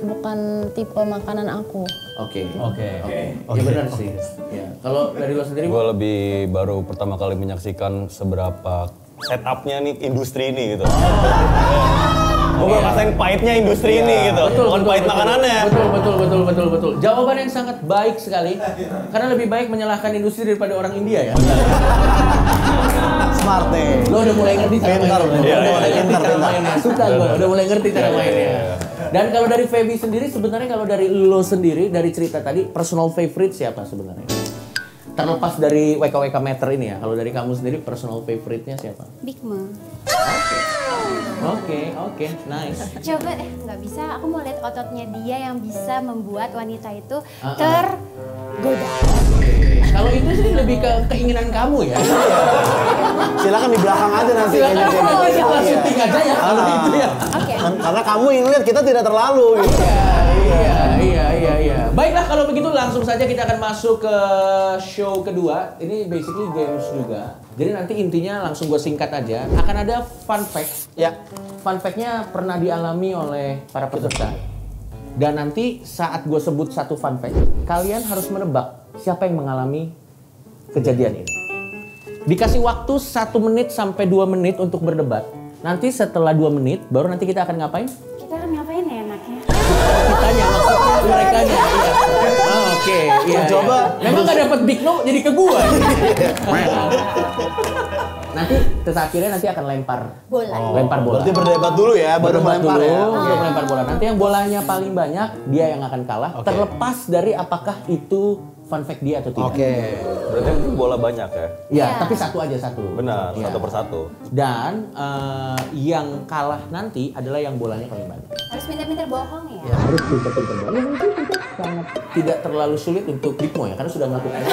Bukan tipe makanan aku. Oke. Ya benar sih. Ya. Kalau dari lo sendiri? Gue lebih baru pertama kali menyaksikan seberapa setupnya nih industri ini gitu. Gue ngerasain pahitnya industri ini gitu. Bukan pahit makanannya. Betul. Jawaban yang sangat baik sekali. Karena lebih baik menyalahkan industri daripada orang India ya. Smart deh. Lo udah mulai ngerti cara mainnya. Suka gue, udah mulai ngerti cara mainnya. Dan kalau dari Feby sendiri, sebenarnya kalau dari lo sendiri, dari cerita tadi, personal favorite siapa sebenarnya? Terlepas dari WKWK meter ini ya, kalau dari kamu sendiri, personal favorite-nya siapa? Big Mom. Oke, nice. Coba nggak bisa. Aku mau lihat ototnya dia yang bisa membuat wanita itu tergoda. Kalau itu sih lebih ke keinginan kamu ya. Silakan di belakang aja nanti. Silakan syuting aja ya kalau itu ya. Karena kamu ingin lihat kita tidak terlalu. Gitu. Iya. Baiklah kalau begitu langsung saja kita akan masuk ke show kedua. Ini basically games juga. Jadi nanti intinya langsung gue singkat aja. Akan ada fun fact. Ya. Fun fact-nya pernah dialami oleh para peserta. Dan nanti saat gue sebut satu fun fact, kalian harus menebak siapa yang mengalami kejadian ini. Dikasih waktu 1 menit sampai 2 menit untuk berdebat. Nanti setelah 2 menit, baru nanti kita akan ngapain? Kita ngapain ya enaknya? Kitanya maksudnya mereka nya. Oke, iya. Coba. Memang nggak dapat Big No jadi ke gua. Nanti akhirnya nanti akan lempar Bola. lempar bola. Berarti berdebat dulu ya, baru Berdebat melempar dulu ya. untuk melempar bola. Nanti yang bolanya paling banyak dia yang akan kalah. Terlepas dari apakah itu fun fact dia atau tidak. Berarti bola banyak ya? Ya, tapi satu aja satu. Benar, Ya. satu persatu. Dan yang kalah nanti adalah yang bolanya paling banyak. Harus pintar-pintar bohong ya? Harus pintar-pintar bola. Ya, mungkin kita sangat tidak terlalu sulit untuk Big Mo ya, karena sudah melakukan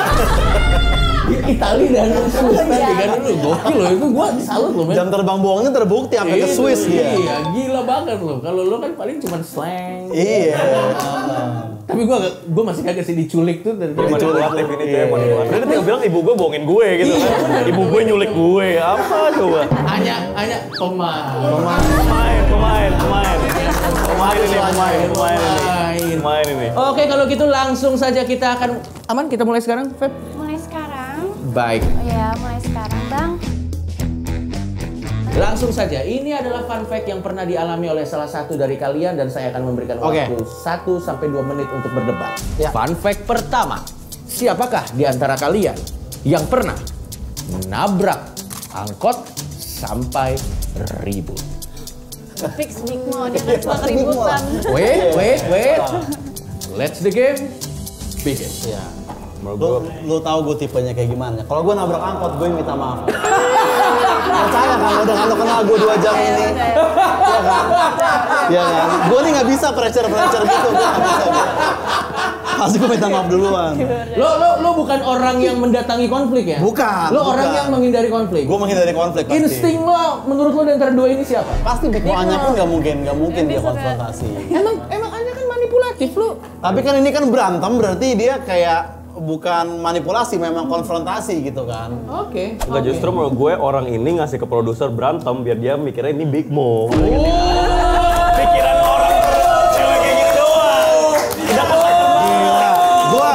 di Italia dan Swiss tadi kan dulu gokil loh, itu gua salut loh men. Jam terbang bohongnya terbukti sampai ke Swiss dia. Iya, gila banget loh. Kalau lo kan paling cuma slang. Iya. Tapi gua masih kagak sih diculik tuh dari Manipulatif ini tuh ya, manipulatif. Dia tinggal bilang ibu gue bohongin gue gitu kan. Ibu gue nyulik gue, apa coba? hanya pemain. Pemain ini. Oke, kalau gitu langsung saja kita akan aman, kita mulai sekarang, Feb. Mulai sekarang? Baik. Ya, mulai sekarang, Bang. Langsung saja, ini adalah fun fact yang pernah dialami oleh salah satu dari kalian dan saya akan memberikan waktu 1 sampai 2 menit untuk berdebat. Fun fact pertama, siapakah di antara kalian yang pernah nabrak angkot sampai ribut? Fix Big Mo, dia kan suka keributan. Wait. Let's the game begin. Iya. Lu tahu gue tipenya kayak gimana? Kalau gue nabrak angkot, gue minta maaf. Percaya kan, udah kalau kenal gue 2 jam ini. Iya kan? Iya kan? Gue nih nggak bisa pressure gitu, gue nggak bisa. Pasti gue minta maaf duluan. Lo bukan orang yang mendatangi konflik ya? Bukan. Lo orang yang menghindari konflik. Gue menghindari konflik pasti. Insting lo, menurut lo di antara dua ini siapa? Pasti Big Mo-nya pun nggak mungkin dia konfrontasi. Emang Anya kan manipulatif lo. Tapi kan ini kan berantem, berarti dia kayak bukan manipulasi, memang konfrontasi gitu kan. Oke. Enggak, justru menurut gue orang ini ngasih ke produser berantem biar dia mikirnya ini Big Mo. Pikiran orang cewek kayak gitu doang. Udah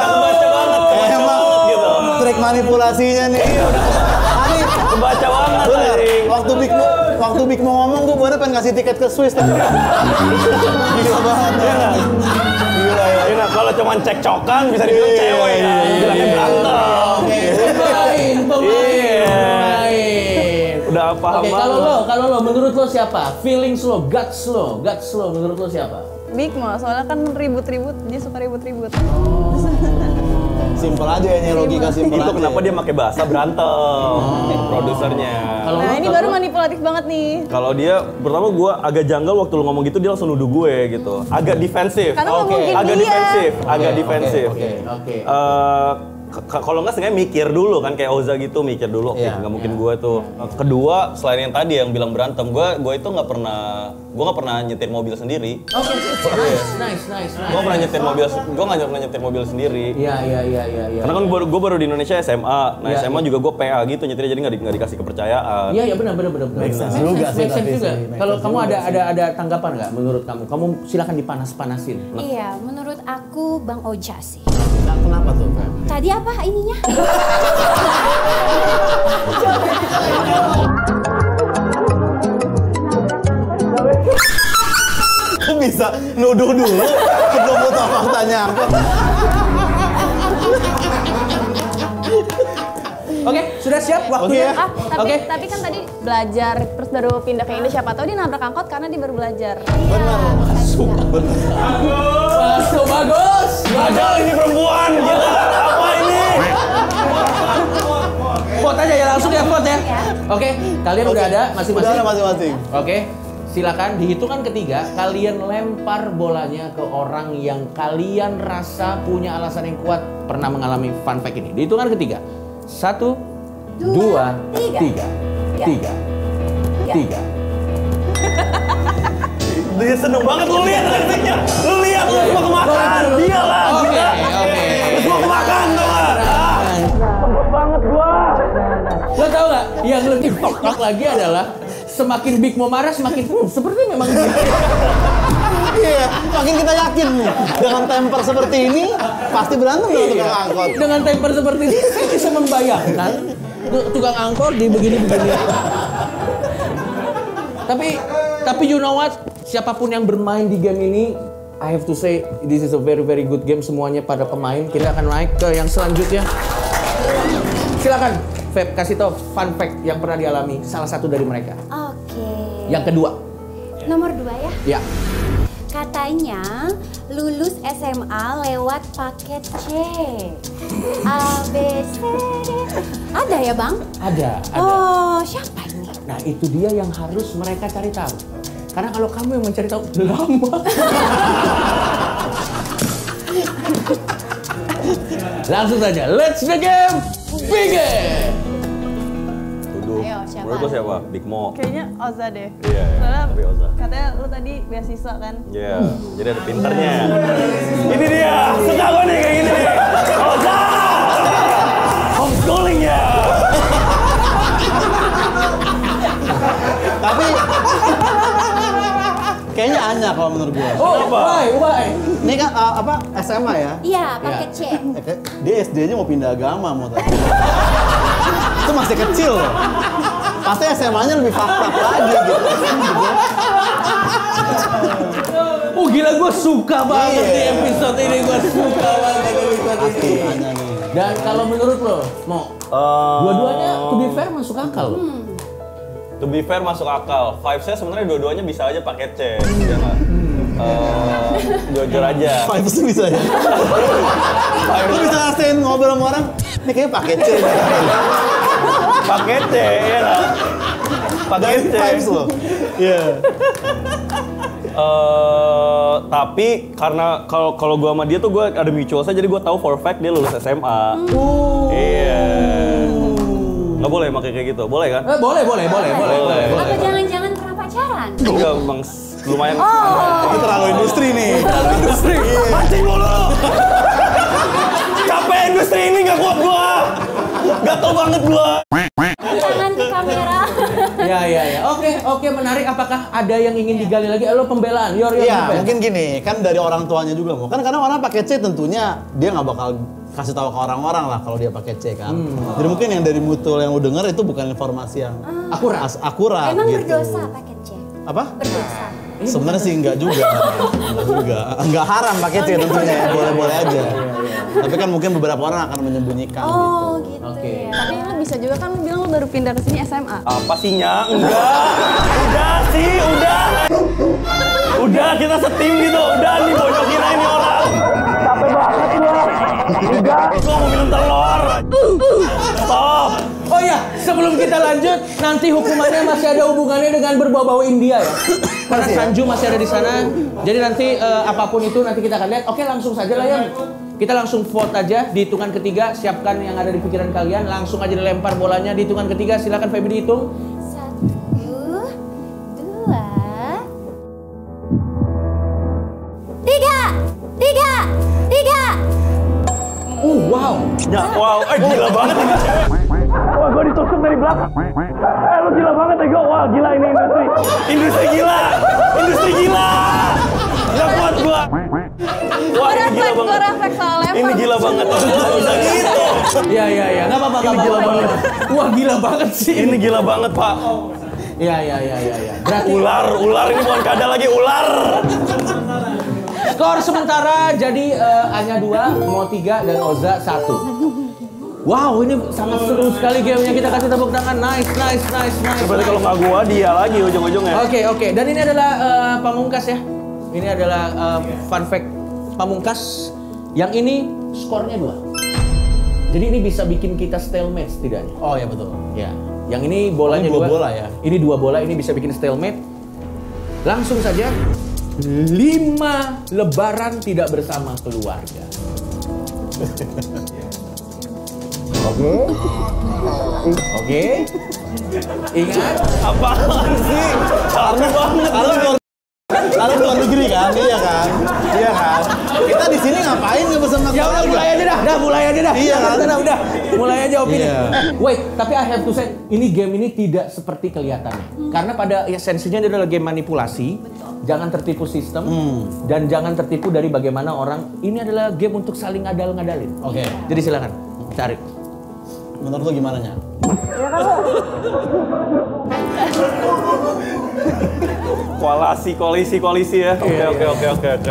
kebaca banget. Emang gitu. trik manipulasinya nih. Ani Kebaca banget. waktu Big Mo ngomong, gue bener pengen kasih tiket ke Swiss. Gila banget. Gila ya. Iya, kalau cuma cekcokan bisa dibilang cewek ya. Bilangnya berantem. Pemain. Udah paham Oke, banget. kalau lo menurut lo siapa? Feelings lo, guts lo menurut lo siapa? Big Mo, soalnya kan ribut-ribut, dia suka ribut-ribut. Simpel aja ya, logika simpel aja. Itu kenapa dia pakai bahasa berantem produsernya. Nah, ini baru manipulatif banget nih. Kalau dia, pertama gue agak janggal waktu lu ngomong gitu, dia langsung nuduh gue gitu. Agak defensif. Karena ngomongin Agak dia. defensif. Oke. Kalau nggak sengaja mikir dulu kan, kayak Oza gitu, mikir dulu. Oke, nggak mungkin gue tuh. Kedua, selain yang tadi yang bilang berantem, gue itu nggak pernah nyetir mobil sendiri. Oke, nice. Gue pernah nyetir mobil, gue nggak pernah nyetir mobil sendiri. Iya. Karena kan gue baru di Indonesia SMA. Nah, SMA juga gue PA gitu nyetir, jadi nggak dikasih kepercayaan. Iya benar. Make sense juga sih. Kalau kamu ada tanggapan nggak menurut kamu? Kamu silakan dipanas-panasin. Iya, menurut aku Bang Oja sih. Kenapa tuh? Tadi apa ininya? Kok bisa nuduh dulu sebelum mau tahu faktanya apa? Oke, sudah siap waktunya? Tapi kan tadi belajar terus baru pindah ke Indonesia. Siapa tahu dia nabrak angkot karena dia baru belajar. Benar. Bagus. Padahal ini perempuan, gila. Apa ini? Vote aja ya, langsung ya vote ya. Oke, kalian udah ada masing-masing? Udah ada masing-masing. Oke, silakan di hitungan ketiga kalian lempar bolanya ke orang yang kalian rasa punya alasan yang kuat pernah mengalami fun fact ini. Di hitungan ketiga. 1, 2, 3. Dia seneng banget, lu lihat reaksinya. Lu lihat, lu semua kemakan. Dia lah. Oke. Lu semua kemakan tuh lah. Sempet banget gua. Lo tau gak? Yang lebih fuck lagi adalah semakin Big Mo marah semakin seperti memang dia. Iya, makin kita yakin nih. Dengan temper seperti ini, pasti berantem dengan tukang angkot. Dengan temper seperti ini, saya bisa membayangkan tukang angkot di begini-begini. Tapi you know what? siapapun yang bermain di game ini, I have to say this is a very very good game semuanya pada pemain. Kita akan naik ke yang selanjutnya. Silakan, Feb, kasih tau fun fact yang pernah dialami salah satu dari mereka. Oke. Yang kedua. Nomor 2 ya. Ya. Katanya lulus SMA lewat paket C. A, B, C, D. Ada ya Bang? Ada. Oh, siapa ini? Nah itu dia yang harus mereka cari tahu. Karena kalau kamu yang mencari tahu, lama. Langsung saja, let's the game begin! Ayo, siapa? Menurut lo siapa? Big Mo. Kayaknya Oza deh. Iya, Soalnya tapi Oza. katanya lu tadi beasiswa kan? Iya, jadi ada pinternya. Ini dia, suka gue nih kayak gini nih. Oza! Homeschooling ya! Tapi kayaknya Anya kalau menurut gue. Oh, why? Ini kan SMA ya? Iya, paket C. Dia SD-nya mau pindah agama mau tadi. Itu masih kecil loh. Pasti SMA-nya lebih fucked up lagi gitu. Oh gila, gue suka banget di episode ini, gue suka banget episode ini. Dan kalau menurut lo, Mo, dua-duanya to be fair masuk akal loh. To be fair masuk akal. Vibes-nya sebenarnya dua-duanya bisa aja pakai C. Ya nggak? Jujur aja. Vibes bisa ya? Lu bisa ngasihin ngobrol sama orang, ini kayaknya pakai C. Pakai C, ya nggak? Pakai C. Vibes loh. Iya. Tapi karena kalau gue sama dia tuh gue ada mutual saja, jadi gue tahu for fact dia lulus SMA. Iya. Nggak boleh pakai kayak gitu, boleh kan? Boleh. Apa jangan-jangan pernah pacaran? Enggak, emang lumayan. Ini terlalu industri nih. Mancing mulu. Capek industri ini nggak kuat gua. Gatel banget gua. Tangan ke kamera. Ya. Oke, menarik. Apakah ada yang ingin digali lagi? Lo pembelaan, Iya, mungkin gini, kan dari orang tuanya juga mau. Kan karena orang pakai C tentunya dia nggak bakal kasih tahu ke orang-orang lah kalau dia pakai C kan. Jadi mungkin yang dari mutul yang lu denger itu bukan informasi yang akurat Emang gitu. berdosa paket C? Apa? Berdosa. Sebenarnya sih enggak juga. Enggak haram pakai C tentunya, boleh-boleh aja. Tapi kan mungkin beberapa orang akan menyembunyikan gitu. Gitu. Oke. Tapi lu bisa juga kan lu bilang lu baru pindah ke sini SMA. Apa sih Nya? Enggak. Udah kita setim gitu. Udah nih bojokin aja nih orang. Capek banget gua. Enggak, gua mau minum telur. Stop. Oh ya, sebelum kita lanjut, nanti hukumannya masih ada hubungannya dengan berbau-bau India ya. Karena Sanju masih ada di sana. Jadi nanti apapun itu nanti kita akan lihat. Oke, langsung saja lah ya. Kita langsung vote aja di hitungan ketiga. Siapkan yang ada di pikiran kalian. Langsung aja dilempar bolanya di hitungan ketiga. Silakan Feby dihitung. 1, 2, 3. Wow. Ya, wow. Gila banget ini. Wah, gua ditusuk dari belakang. Lu gila banget ya, gua. Wah, gila ini industri. Industri gila. Gak kuat gua. Wah, ini gila banget. Gua refleks soalnya. Ini gila banget. Bisa gitu. Ya. Nggak apa-apa. Ini gila banget. Wah, gila banget sih. Ini gila banget, Pak. Ya. Berarti Ular ini bukan kada lagi, ular. skor sementara jadi Anya 2, Mo 3, dan Oza 1. Wow, ini sangat seru sekali gamenya. Kita kasih tepuk tangan. Nice. Berarti kalau nggak gua, dia lagi ujung-ujungnya. Oke. Dan ini adalah pamungkas ya. Ini adalah fun fact pamungkas. Yang ini skornya 2. Jadi ini bisa bikin kita stalemate setidaknya. Oh ya betul. Ya. Yang ini bolanya 2 bola ya. Ini 2 bola, ini bisa bikin stalemate. Langsung saja 5 lebaran tidak bersama keluarga. Oke. Ingat Apaan sih? Kalau luar negeri kan, iya kan. Kita di sini ngapain nggak bersama ya udah mulai aja dah. Iya kan? Udah. Mulai aja opini. Iya. Wait, tapi I have to say, ini game ini tidak seperti kelihatannya. Karena pada esensinya dia adalah game manipulasi. Jangan tertipu sistem dan jangan tertipu dari bagaimana orang. Ini adalah game untuk saling ngadal-ngadalin. Oke. Jadi silakan cari. Menurut lu gimana nya? Koalisi ya. Oke.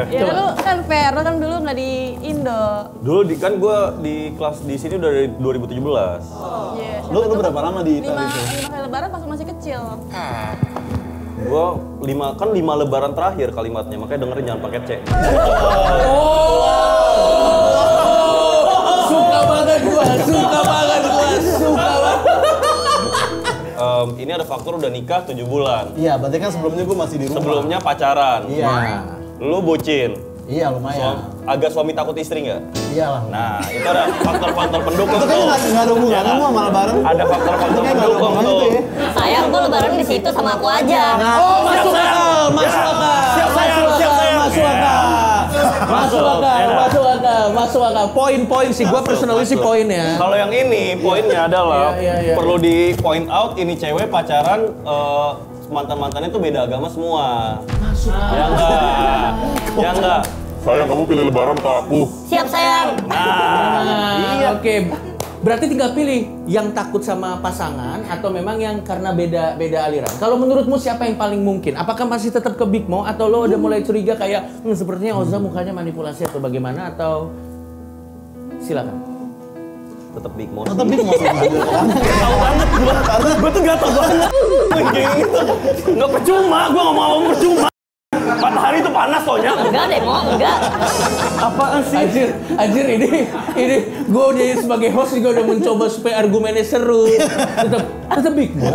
Ya lu kan fair, lu kan dulu nggak di Indo. Dulu kan gue di kelas di sini udah dari 2017. Iya. Lu berapa lama di Italia itu? 5 kali lebaran pas masih kecil. Gue 5 lebaran terakhir kalimatnya, makanya dengerin jangan pakai C. Suka banget gua. Ini ada faktor udah nikah 7 bulan. Iya, berarti kan sebelumnya gue masih di rumah. Sebelumnya pacaran. Iya. Lu bucin. Iya, lumayan. Agak suami takut istri nggak? Iyalah. Nah, itu ada faktor-faktor pendukung. Itu kan nggak ada hubungannya sama lebaran. Ada faktor-faktor Itu kan nggak ada pendukung hubungannya tuh. tuh ya. Sayang tuh lebaran di situ sama aku aja. Oh, masuk akal. Masuk akal. Poin sih, gua personally sih poinnya. Kalau yang ini, poinnya adalah Iya. perlu di point out ini cewek pacaran mantan-mantannya tuh beda agama semua. Masuk akal. Ya enggak. Sayang, kamu pilih lebaran atau aku? Siap sayang. Iya. Oke. Berarti tinggal pilih yang takut sama pasangan atau memang yang karena beda aliran. Kalau menurutmu siapa yang paling mungkin? Apakah masih tetap ke Big Mo atau lo udah mulai curiga kayak sepertinya Oza mukanya manipulasi atau bagaimana atau silakan. Tetap Big Mo. Tetap Big Mo. Tahu banget gue tuh gatel banget. Kayak gitu. Nggak percuma, gue nggak mau percuma. Matahari itu panas soalnya. Enggak deh, Mo, enggak. Apaan sih? Anjir ini gue udah sebagai host juga udah mencoba supaya argumennya seru. Tetap Big Mo.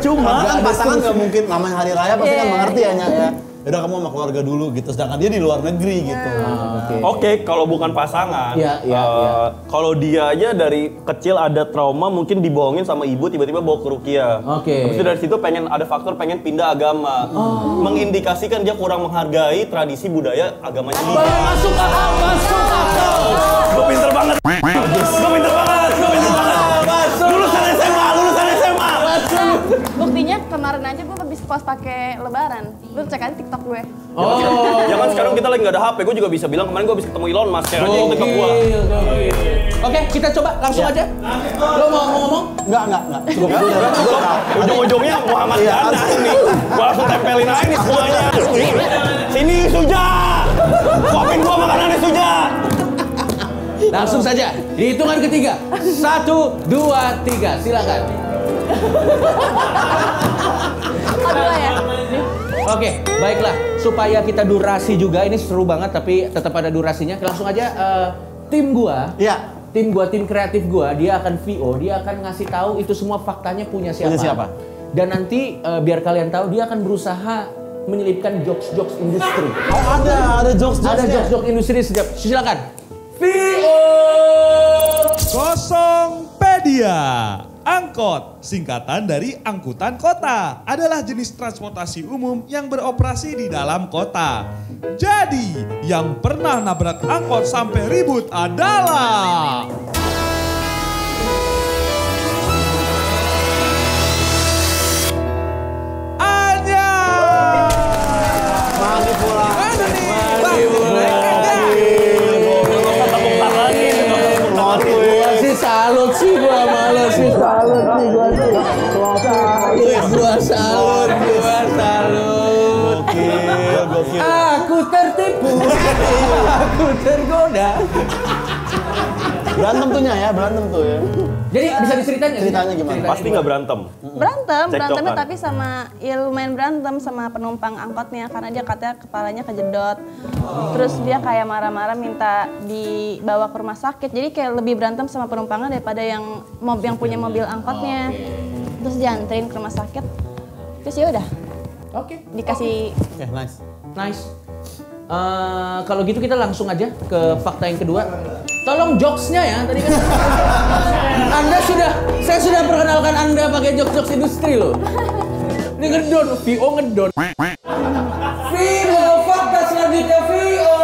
Cuma kan pasangan nggak mungkin, namanya hari raya pasti kan mengerti ya Nya ya. Udah kamu sama keluarga dulu gitu, sedangkan dia di luar negeri gitu. Oke, kalau bukan pasangan, kalau dia aja dari kecil ada trauma mungkin dibohongin sama ibu tiba-tiba bawa ke rukia. Habis itu dari situ ada faktor pengen pindah agama. Mengindikasikan dia kurang menghargai tradisi budaya agamanya dia. Masuk akal. Gue pinter banget. Lulusan SMA. Buktinya kemarin aja gue habis pas pakai lebaran. Lu cek aja TikTok gue. Jangan sekarang kita lagi nggak ada HP, gue juga bisa bilang kemarin gue habis ketemu Elon Musk kayak aja yang TikTok gue. Oke, kita coba langsung aja. Lo mau ngomong? Enggak. Cukup dulu ya. Ujung-ujungnya Muhammad Dana ini. Gue langsung tempelin aja nih semuanya. Sini Suja. Suapin gua makanannya Suja. Langsung saja. Di hitungan ketiga. 1, 2, 3. Silakan. Oke, baiklah. Supaya kita durasi juga, ini seru banget tapi tetap ada durasinya. Langsung aja tim gua. Iya. Tim kreatif gua, dia akan VO, dia akan ngasih tahu itu semua faktanya punya siapa. Dan nanti biar kalian tahu dia akan berusaha menyelipkan jokes industri. Oh, ada jokes. Ada jokes industri setiap. Silakan. VO Kosongpedia. Angkot, singkatan dari angkutan kota, adalah jenis transportasi umum yang beroperasi di dalam kota. Jadi, yang pernah nabrak angkot sampai ribut adalah... Anya! Salut sih gua malu sih. Gokil. Aku tertipu. Aku tergoda. Berantem tuh ya, berantem tuh ya. Jadi bisa diceritain nggak? Ceritanya gimana? Pasti nggak berantem. Berantemnya tapi sama lumayan berantem sama penumpang angkotnya karena dia katanya kepalanya kejedot. Terus dia kayak marah-marah minta dibawa ke rumah sakit. Jadi kayak lebih berantem sama penumpangnya daripada yang punya mobil angkotnya. Terus dianterin ke rumah sakit. Terus ya udah. Oke. Dikasih. Nice. Kalau gitu kita langsung aja ke fakta yang kedua. Tolong jokesnya ya, tadi kan saya sudah perkenalkan Anda pakai jokes industri loh. Ini ngedon, VO ngedon. VO, fakta selanjutnya VO.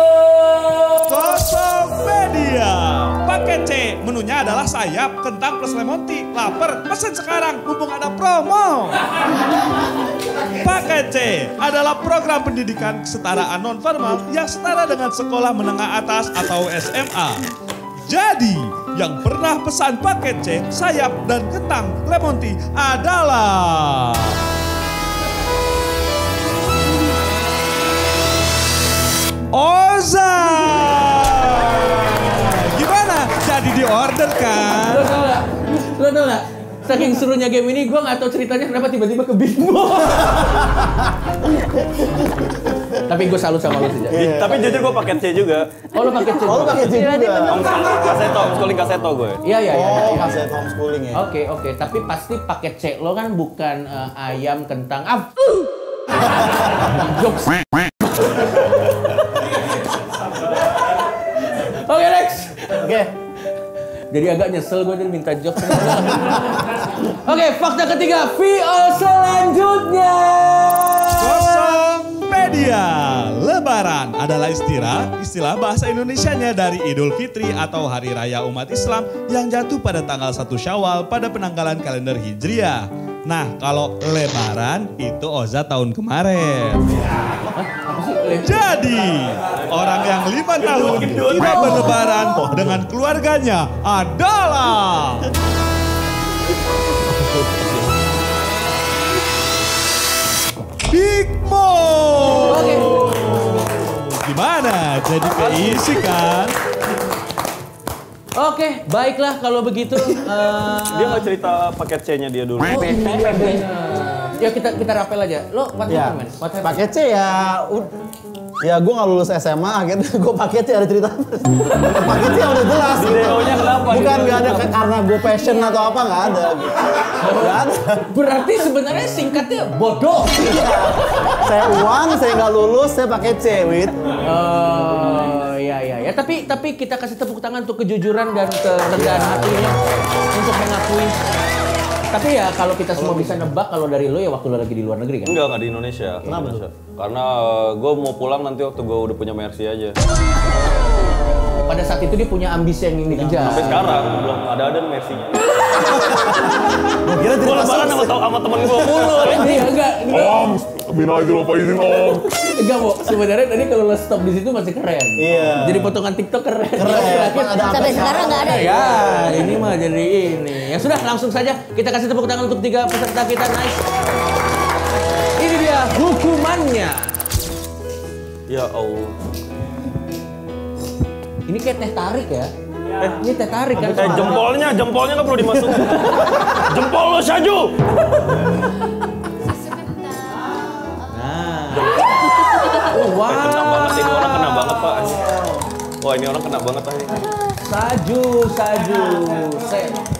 Kosongpedia. Paket C, menunya adalah sayap, kentang plus lemon tea. Laper, pesen sekarang, mumpung ada promo. Paket C adalah program pendidikan kesetaraan non-formal yang setara dengan sekolah menengah atas atau SMA. Jadi, yang pernah pesan paket C, sayap, dan kentang lemon tea adalah... Oza! Gimana? Jadi di order kan? Lo tau gak? Saking serunya game ini, gue gak tau ceritanya kenapa tiba-tiba ke Big Mo. Tapi gue salut sama lo sih. Tapi jujur gue paket C juga. Oh lo paket C? Oh lu pakai C juga. Homeschooling kaseto gue. Iya. Oh kaset homeschooling ya. Oke. Tapi pasti paket C lo kan bukan ayam, kentang, jokes. Oke, next. Oke. Jadi agak nyesel gue minta jokes. Oke, fakta ketiga. VO selanjutnya. Kosongpedia. Lebaran adalah istilah bahasa Indonesianya dari Idul Fitri atau Hari Raya Umat Islam yang jatuh pada tanggal 1 Syawal pada penanggalan kalender Hijriah. Nah, kalau Lebaran itu Oza tahun kemarin. Jadi, orang yang 5 tahun tidak berlebaran dengan keluarganya adalah... Big Mo. Oke. Gimana? Jadi keisi kan? Oke, baiklah kalau begitu. Dia nggak cerita paket C-nya dia dulu. Ya kita rapel aja. Lo what happened, man? Paket C ya gue nggak lulus SMA, akhirnya gue paket C ada cerita. Paket C udah jelas. Videonya kenapa? Bukan nggak ada karena gue passion atau apa, nggak ada. Nggak ada. Berarti sebenarnya singkatnya bodoh. Saya uang, saya nggak lulus, saya paket C, Wit. Oh, ya. Tapi kita kasih tepuk tangan untuk kejujuran dan kerendahan hatinya untuk mengakui. Tapi ya kalau kita semua bisa nebak kalau dari lo ya waktu lo lagi di luar negeri kan? Enggak di Indonesia. Kenapa? Karena gue mau pulang nanti waktu gue udah punya Mercy aja. Pada saat itu dia punya ambisi yang ingin dikejar. Sampai sekarang belum ada Mercy-nya. Gue kira Gue lebaran sama temen gue mulu. Enggak. Om, minal aidin wal faizin om. Enggak, Bo. Sebenarnya tadi kalau lo stop di situ masih keren. Iya. Jadi potongan TikTok keren. Sampai sekarang nggak ada. Ya, ini mah jadi ini. Ya sudah, langsung saja kita kasih tepuk tangan untuk 3 peserta kita. Nice. Ini dia hukumannya. Ya Allah. Ini kayak teh tarik ya. Ini teh tarik kan. Jempolnya nggak perlu dimasukin. Jempol lo Syaju. Nah. Wah. Kena banget ini orang kena banget Pak. Wah ini orang kena banget aja. Saju.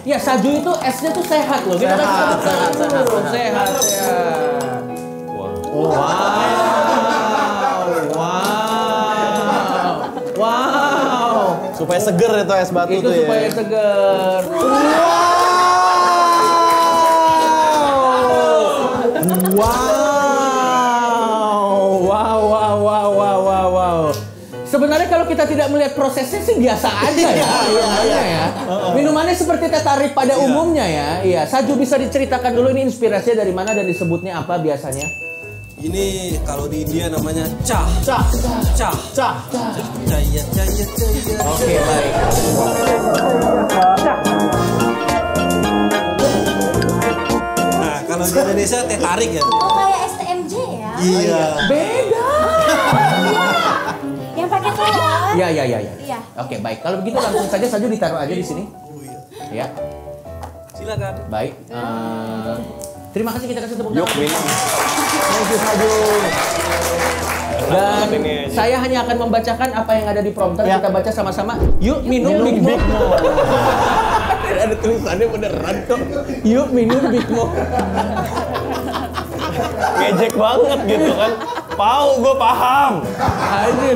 Ya saju itu S-nya tuh sehat loh. Kita kan sehat. Wow. supaya seger itu es batu itu tuh ya. Itu supaya seger. Wow. Sebenarnya kalau kita tidak melihat prosesnya sih biasa aja ya. Ya. Minumannya seperti teh tarik pada umumnya ya. Iya, Saju bisa diceritakan dulu ini inspirasinya dari mana dan disebutnya apa biasanya? Ini kalau di India namanya cah. Oke, baik. Nah, kalau di Indonesia teh tarik ya. Oh, kayak STMJ ya? Iya. Beda. Yang pakai telur. Iya. Oke, baik. Kalau begitu langsung saja Saju ditaruh aja di sini. Ya. Silakan. Baik. Terima kasih, kita kasih tepuk tangan. Yuk, minum. Thank you, Saju. Dan saya hanya akan membacakan apa yang ada di prompter. Kita baca sama-sama. Yuk minum Big Mo. Ada tulisannya beneran kok. Yuk minum Big Mo. Ngejek banget gitu kan. Gue paham. Anjir.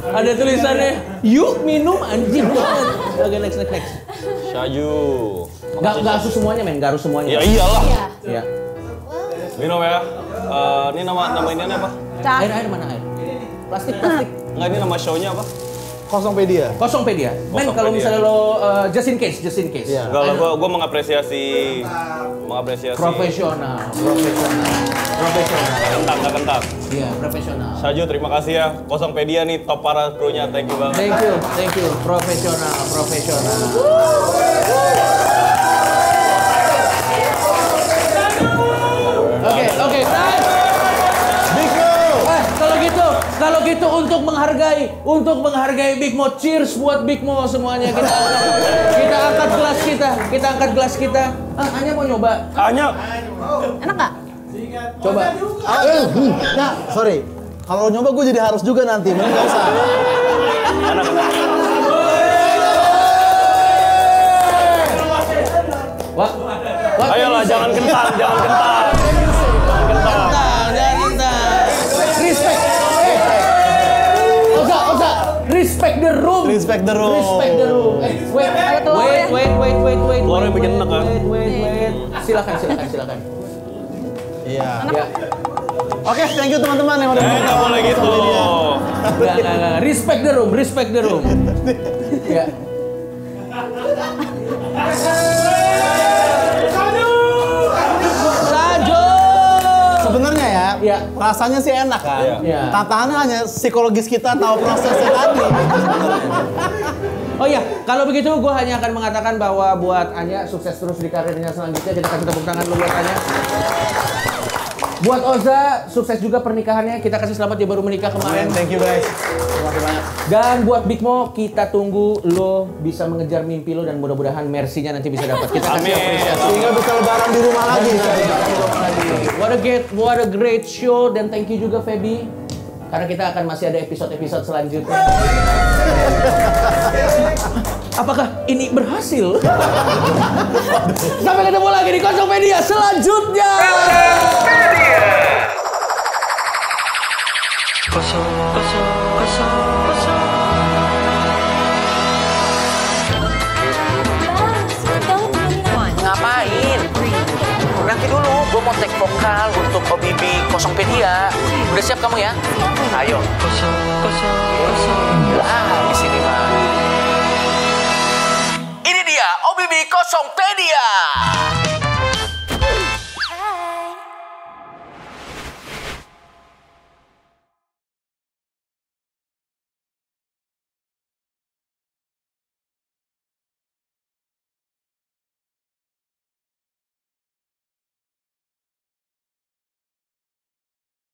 Ada tulisannya. Yuk minum, anjing banget. Oke, next. Saju. Gak harus semuanya, men. Gak harus semuanya. Ya iyalah. Iya. Minum ya. Ini nama ini apa? Air mana air? Plastik. Enggak, ini nama show-nya apa? Kosongpedia. Men, kalau misalnya lo just in case. Iya. Enggak lah, gue mengapresiasi profesional. Profesional. Nggak kentang. Iya, profesional. Saju, terima kasih ya. Kosongpedia nih, top para krunya. Thank you banget. Thank you. Profesional. Oke, nice. Kalau gitu untuk menghargai Big Mo, cheers buat Big Mo semuanya. Kita angkat gelas kita. Anya mau nyoba? Anya. Enak nggak? Coba. Nah, sorry. Kalau nyoba gue jadi harus juga nanti. Mending nggak usah. Wah. Ayolah, jangan kentang. Respect the room. Wait. Telurnya bikin enak kan? Wait. Silakan. Iya. Ya. Oke, thank you teman-teman yang udah Nggak boleh gitu. Enggak. Respect the room. Ya. Sebenarnya ya, rasanya sih enak kan. Iya. Tantangannya hanya psikologis kita tahu prosesnya tadi. Oh iya, kalau begitu gue hanya akan mengatakan bahwa buat Anya sukses terus di karirnya selanjutnya. Kita kasih tepuk tangan dulu buat Anya. Buat Oza, sukses juga pernikahannya. Kita kasih selamat, dia baru menikah kemarin. Thank you guys. Terima kasih banyak. Dan buat Big Mo, kita tunggu lo bisa mengejar mimpi lo dan mudah-mudahan mercy-nya nanti bisa dapat. Kita kasih apresiasi. Sehingga bisa lebaran di rumah lagi. What a great show, dan thank you juga Feby. Karena kita akan masih ada episode-episode selanjutnya. Apakah ini berhasil? Sampai ketemu lagi di Kosongpedia selanjutnya. Ngapain? Nanti dulu, gue mau take vokal untuk OBB Kosongpedia. Udah siap kamu ya? Ayo. Di sini mah. Ini dia OBB Kosongpedia.